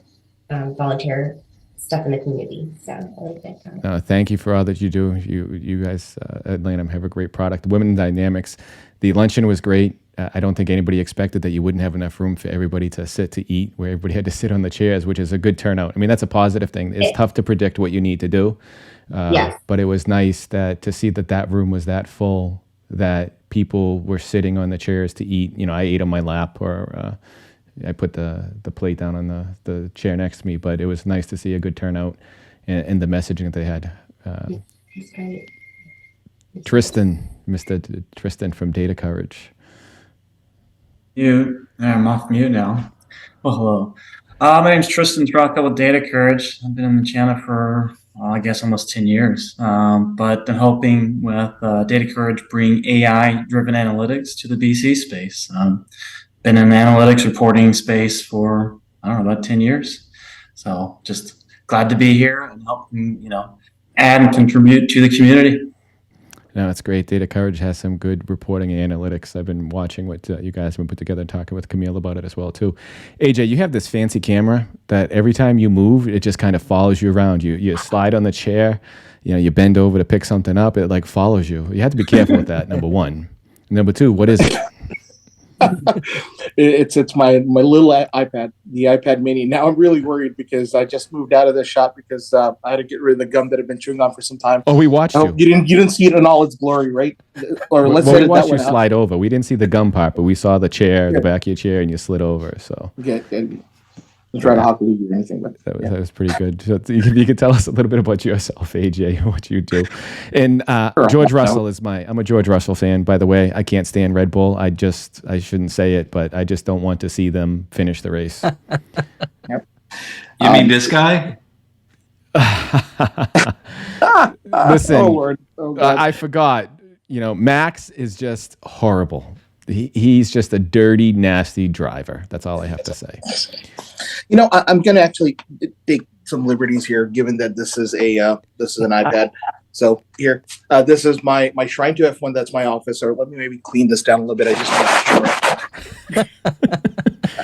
volunteer stuff in the community. So I like that. Thank you for all that you do. You guys at Lanham have a great product. Women in Dynamics. The luncheon was great. I don't think anybody expected that you wouldn't have enough room for everybody to sit to eat, where everybody had to sit on the chairs, which is a good turnout. I mean, that's a positive thing. It's tough to predict what you need to do. Yes. But it was nice to see that room was that full, that people were sitting on the chairs to eat. You know, I ate on my lap, or I put the plate down on the chair next to me, but it was nice to see a good turnout and the messaging that they had. That's great. Tristan, Mr. Tristan from Data Courage. I'm off mute now. Oh, hello. My name's Tristan Straka with Data Courage. I've been in the channel for, I guess, almost 10 years, but been helping with Data Courage bring AI-driven analytics to the BC space. Been in the analytics reporting space for, about 10 years. So just glad to be here and help, add and contribute to the community. No, it's great. Data Courage has some good reporting and analytics. I've been watching what you guys have been put together and talking with Camille about it as well, too. AJ, you have this fancy camera that every time you move, it just kind of follows you around. You slide on the chair, you bend over to pick something up, it like follows you. You have to be careful with that, number one. Number two, what is it? It's my little iPad, the iPad mini. Now I'm really worried because I just moved out of the shop because I had to get rid of the gum that I've been chewing on for some time. Oh, we watched you. You didn't see it in all its glory, right? Or let's we edit watched that you one slide over. We didn't see the gum part, but we saw the chair, the back of your chair, and you slid over. So okay. I'm trying to hop league or anything, but that was pretty good. So you could tell us a little bit about yourself, AJ, what you do. And George Russell I'm a George Russell fan, by the way. I can't stand Red Bull. I shouldn't say it, but I just don't want to see them finish the race. Yep. You mean this guy? Listen, Oh, I forgot. Max is just horrible. He's just a dirty, nasty driver. That's all I have to say. I'm going to actually take some liberties here, given that this is an iPad. So here, this is my Shrine to F1. That's my office. Or let me maybe clean this down a little bit. I just want to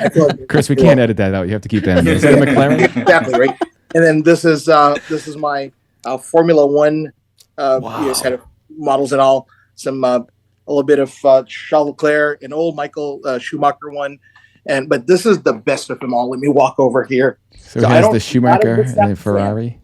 make sure. Chris, we can't edit that out. You have to keep that in. Is that a McLaren? Exactly right. And then this is my Formula One kind of models and all. Some a little bit of Charles Leclerc, an old Michael Schumacher one. But this is the best of them all. Let me walk over here. So he has the Schumacher and the Ferrari.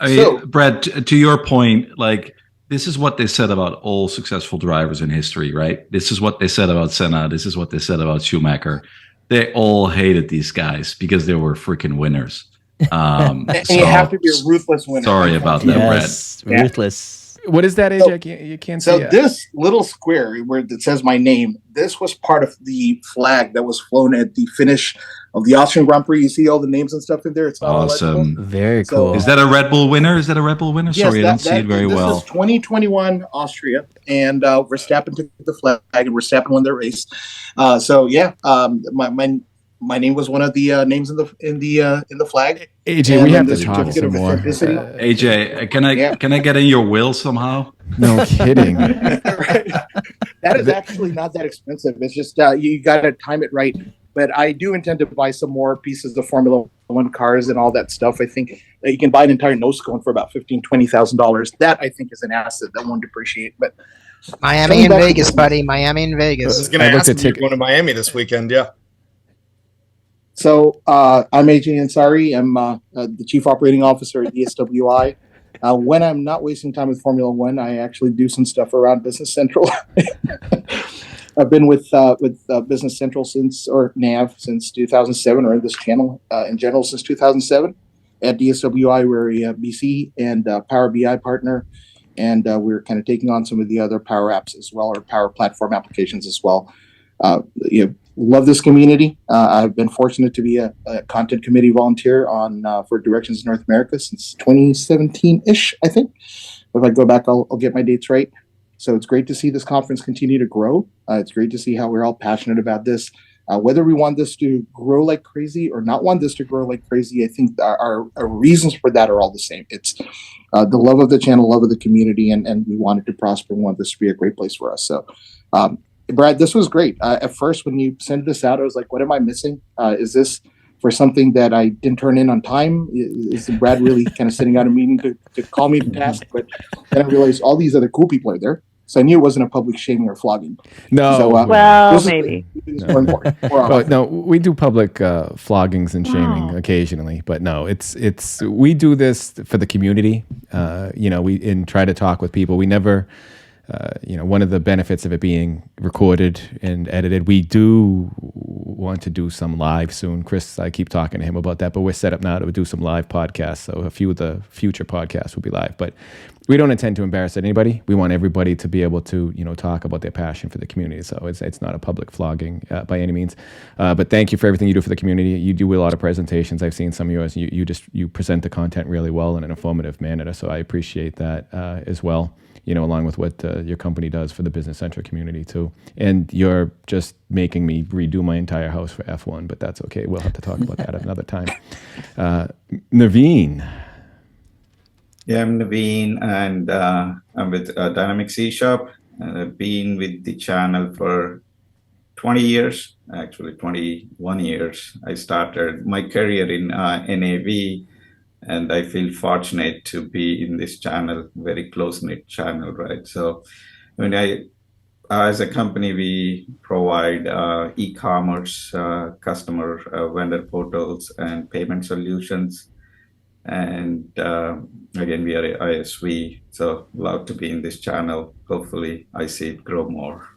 I mean, Brad, to your point, like, this is what they said about all successful drivers in history, right? This is what they said about Senna. This is what they said about Schumacher. They all hated these guys because they were freaking winners. And you have to be a ruthless winner. Sorry about that, Brad. Ruthless. What is that, AJ? You can't see it. So this little square where it says my name, this was part of the flag that was flown at the finish of the Austrian Grand Prix. You see all the names and stuff in there. It's awesome. Very cool. Is that a Red Bull winner? Yes, sorry, I don't see it very well. This is 2021 Austria, and Verstappen took the flag, and Verstappen won the race. My name was one of the names in the flag. AJ, we have to talk some more. AJ, can I get in your will somehow? No kidding. That is actually not that expensive. It's just you got to time it right. But I do intend to buy some more pieces of Formula One cars and all that stuff. I think that you can buy an entire nose cone for about $15,000-$20,000. That I think is an asset that won't depreciate. But Miami and Vegas, buddy. Miami and Vegas. I was going to ask if you're going to Miami this weekend. Yeah. I'm AJ Ansari. I'm the Chief Operating Officer at DSWI. When I'm not wasting time with Formula One, I actually do some stuff around Business Central. I've been with Business Central or NAV since 2007, or this channel in general since 2007. At DSWI, we're a BC and Power BI partner, and we're kind of taking on some of the other Power Apps as well, or Power Platform applications as well. Love this community. I've been fortunate to be a content committee volunteer for Directions North America since 2017-ish, I think. If I go back, I'll get my dates right. So it's great to see this conference continue to grow. It's great to see how we're all passionate about this. Whether we want this to grow like crazy or not want this to grow like crazy, I think our reasons for that are all the same. It's the love of the channel, love of the community, and we want it to prosper and want this to be a great place for us. So, Brad, this was great. At first, when you sent this out, I was like, what am I missing? Is this for something that I didn't turn in on time? Is Brad really kind of sitting out a meeting to call me to task? But then I realized all these other cool people are there. So I knew it wasn't a public shaming or flogging. No. So, maybe. No, we do public floggings and shaming occasionally, but no, it's we do this for the community. We try to talk with people. We never. One of the benefits of it being recorded and edited, we do want to do some live soon. Kris, I keep talking to him about that, but we're set up now to do some live podcasts. So a few of the future podcasts will be live, but we don't intend to embarrass anybody. We want everybody to be able to, talk about their passion for the community. So it's not a public flogging by any means. But thank you for everything you do for the community. You do a lot of presentations. I've seen some of yours. You present the content really well in an informative manner. So I appreciate that as well. Along with what your company does for the Business Central community too. And you're just making me redo my entire house for F1, but that's okay. We'll have to talk about that another time. Naveen. Yeah, I'm Naveen, and I'm with Dynamic C Shop. I've been with the channel for 20 years, actually 21 years. I started my career in NAV, and I feel fortunate to be in this channel, very close-knit channel, right? So as a company, we provide e-commerce, customer vendor portals, and payment solutions. And again, we are a ISV, so allowed to be in this channel. Hopefully, I see it grow more.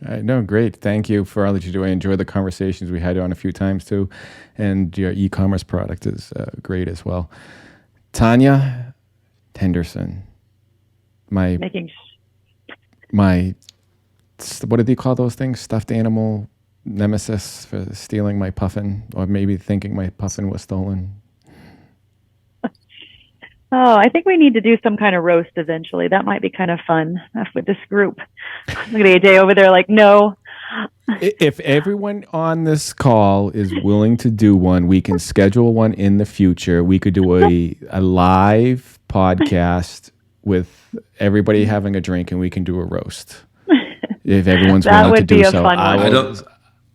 All right, no, great. Thank you for all that you do. I enjoy the conversations. We had you on a few times too. And your e-commerce product is great as well. Tanya Henderson, my what did they call those things? Stuffed animal nemesis for stealing my puffin, or maybe thinking my puffin was stolen. Oh, I think we need to do some kind of roast eventually. That might be kind of fun with this group. Look at AJ over there like, no. If everyone on this call is willing to do one, we can schedule one in the future. We could do a live podcast with everybody having a drink, and we can do a roast. If everyone's willing to do so. I don't.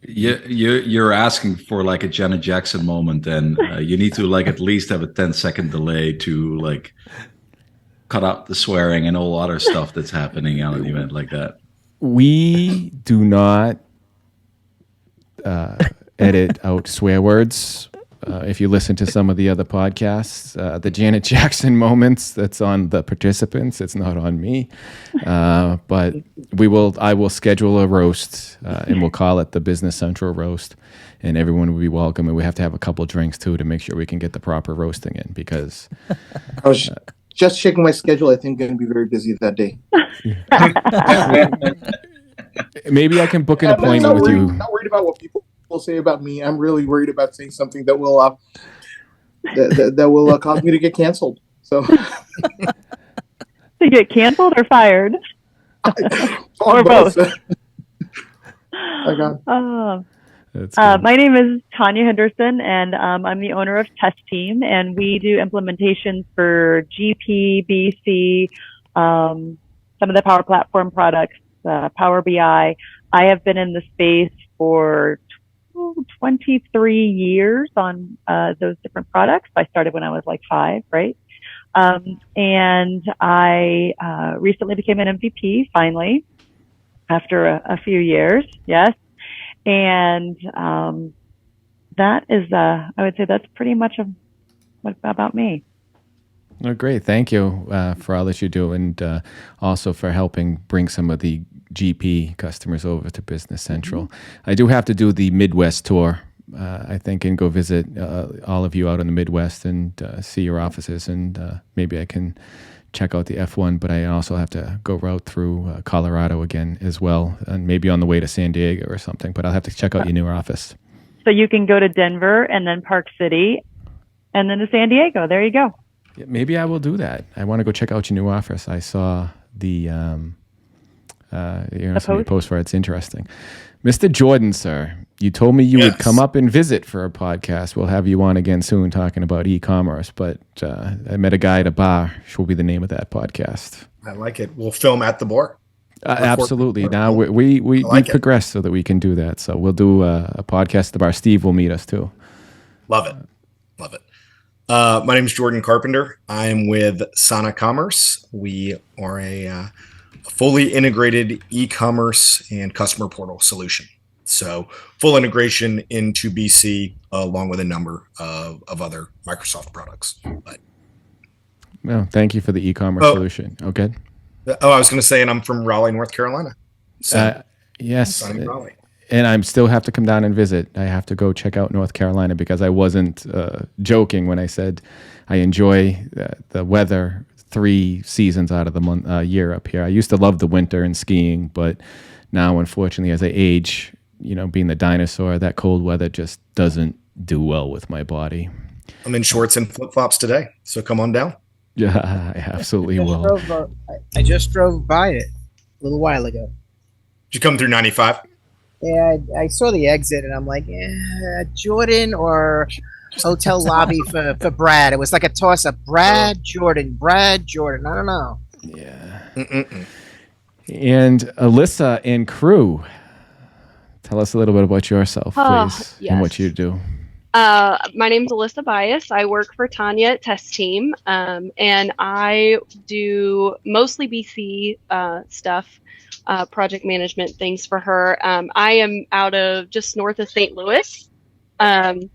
You're asking for like a Janet Jackson moment, and you need to at least have a 10-second delay to cut out the swearing and all other stuff that's happening on an event like that. We do not edit out swear words. If you listen to some of the other podcasts, the Janet Jackson moments, that's on the participants. It's not on me. But I will schedule a roast, and we'll call it the Business Central Roast, and everyone will be welcome. And we have to have a couple drinks too to make sure we can get the proper roasting in, because I was just checking my schedule. I think I'm going to be very busy that day. Maybe I can book an appointment with you. I'm not worried about what people will say about me. I'm really worried about saying something that will cause me to get canceled. So to get canceled or fired, or both. Oh God. My name is Tanya Henderson, and I'm the owner of Test Team, and we do implementations for GP, BC, some of the Power Platform products, Power BI. I have been in the space for 23 years on those different products. I started when I was like 5, right? And I recently became an MVP, finally, after a few years, yes. And that is, I would say that's pretty much about me. Oh, great. Thank you for all that you do, and also for helping bring some of the GP customers over to Business Central. I do have to do the Midwest tour, I think, and go visit all of you out in the Midwest and see your offices, and maybe I can check out the F1, but I also have to go route through Colorado again as well, and maybe on the way to San Diego or something, but I'll have to check out your new office. So you can go to Denver and then Park City and then to San Diego. There you go. Yeah, maybe I will do that. I want to go check out your new office. I saw the some post for it. It's interesting. Mr. Jordan, sir, you told me you would come up and visit for a podcast. We'll have you on again soon talking about e-commerce, but I met a guy at a bar. Which will be the name of that podcast. I like it. We'll film at the bar. Absolutely. Now we progress so that we can do that. So we'll do a podcast at the bar. Steve will meet us too. Love it. Love it. My name is Jordan Carpenter. I'm with Sana Commerce. We are a fully integrated e-commerce and customer portal solution. So full integration into BC along with a number of other Microsoft products. Well, thank you for the e-commerce solution. Okay. I was going to say, and I'm from Raleigh, North Carolina. So, yes. Raleigh. And I still have to come down and visit. I have to go check out North Carolina because I wasn't joking when I said I enjoy the weather 3 seasons out of the year up here. I used to love the winter and skiing, but now, unfortunately, as I age, being the dinosaur, that cold weather just doesn't do well with my body. I'm in shorts and flip-flops today, so come on down. Yeah, I absolutely will. I just drove by it a little while ago. Did you come through 95? Yeah, I saw the exit, and I'm like, Jordan or hotel lobby for Brad. It was like a toss-up. Brad, Jordan. I don't know. Yeah. And Alyssa and crew, tell us a little bit about yourself, please, and what you do. My name's Alyssa Bias. I work for Tanya at Test Team, and I do mostly BC stuff. Project management things for her. I am out of just north of St. Louis. And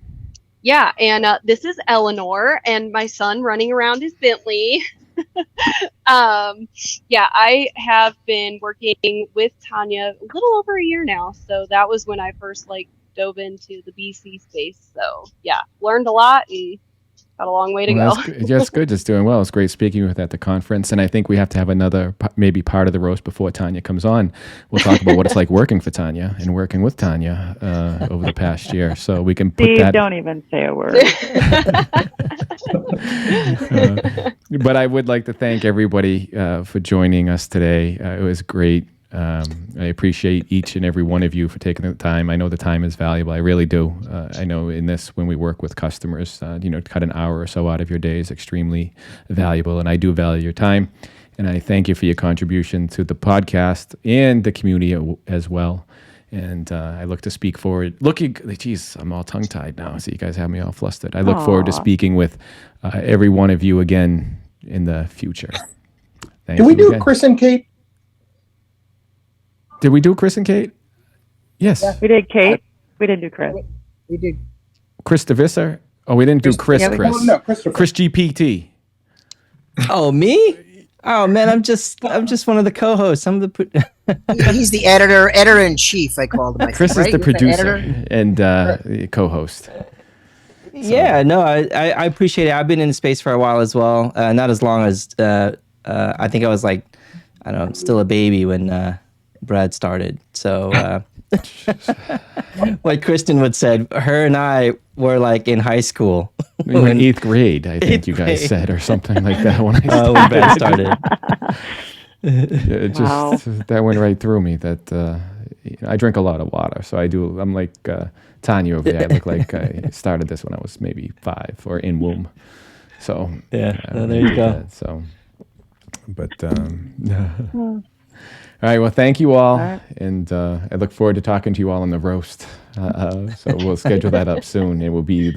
this is Eleanor, and my son running around is Bentley. I have been working with Tanya a little over a year now. So that was when I first dove into the BC space. So learned a lot and got a long way to go. That's good. Just doing well. It's great speaking with at the conference. And I think we have to have another maybe part of the roast before Tanya comes on. We'll talk about what it's like working for Tanya and working with Tanya over the past year. So we can put Steve, that. Don't even say a word. But I would like to thank everybody for joining us today. It was great. I appreciate each and every one of you for taking the time. I know the time is valuable. I really do. I know in this, when we work with customers, cut an hour or so out of your day is extremely valuable. And I do value your time. And I thank you for your contribution to the podcast and the community as well. And I look to speak forward. I'm all tongue-tied now. So you guys have me all flustered. I look forward to speaking with every one of you again in the future. Can we do Kris and Kate? Did we do Kris and Kate? Yes. Yeah. We did Kate. We didn't do Kris. We did. Chris DeVisser? Oh, we didn't do Chris. Chris. No, Chris GPT. Oh, me? Oh man, I'm just one of the co-hosts. I'm the. He's the editor in chief. I called him. Chris is the producer and the co-host. So. Yeah, no, I appreciate it. I've been in the space for a while as well. Not as long as I think I was still a baby when Brad started. So like Kristen would said, her and I were in high school. We were in 8th grade, I think you guys said, or something like that when I Brad started. That went right through me. That I drink a lot of water, so I do. I'm like Tanya over there. I look like I started this when I was maybe 5 or in womb. So there you go. That, so, but all right. Well, thank you all, and I look forward to talking to you all on the roast. So we'll schedule that up soon. It will be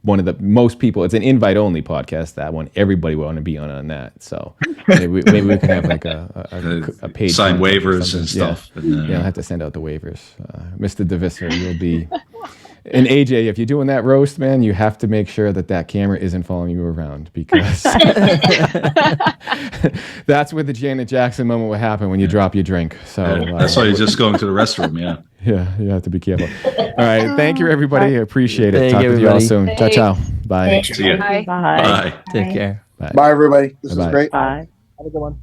one of the most people. It's an invite-only podcast. That one, everybody will want to be on that. So maybe we can have a page. Sign waivers and stuff. Yeah, I'll have to send out the waivers. Mr. DeVisser, you'll be And AJ, if you're doing that roast, man, you have to make sure that camera isn't following you around, because that's where the Janet Jackson moment will happen when you drop your drink. So that's why you're just going to the restroom. Yeah. Yeah, you have to be careful. All right. Thank you, everybody. I appreciate it. Thank Talk you, with you all everybody. soon. Ciao, ciao. Bye. See you. Bye. Bye. Take care. Bye. Bye, everybody. This Bye-bye. is great. Bye. Have a good one.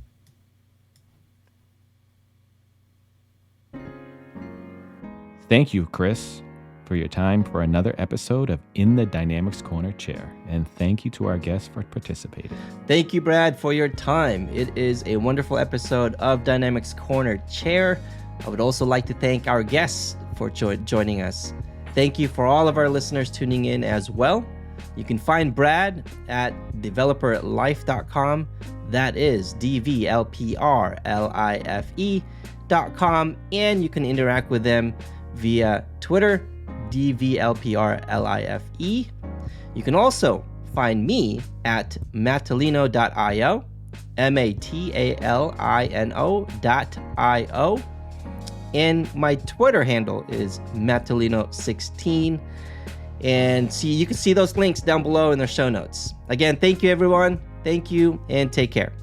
Thank you, Kris, for your time for another episode of In the Dynamics Corner Chair. And thank you to our guests for participating. Thank you, Brad, for your time. It is a wonderful episode of Dynamics Corner Chair. I would also like to thank our guests for joining us. Thank you for all of our listeners tuning in as well. You can find Brad at developerlife.com. That is DVLPRLIFE.com. And you can interact with them via Twitter, DVLPRLIFE. You can also find me at matalino.io, MATALINO.io. And my Twitter handle is Matalino16. And you can see those links down below in the show notes. Again, thank you, everyone. Thank you, and take care.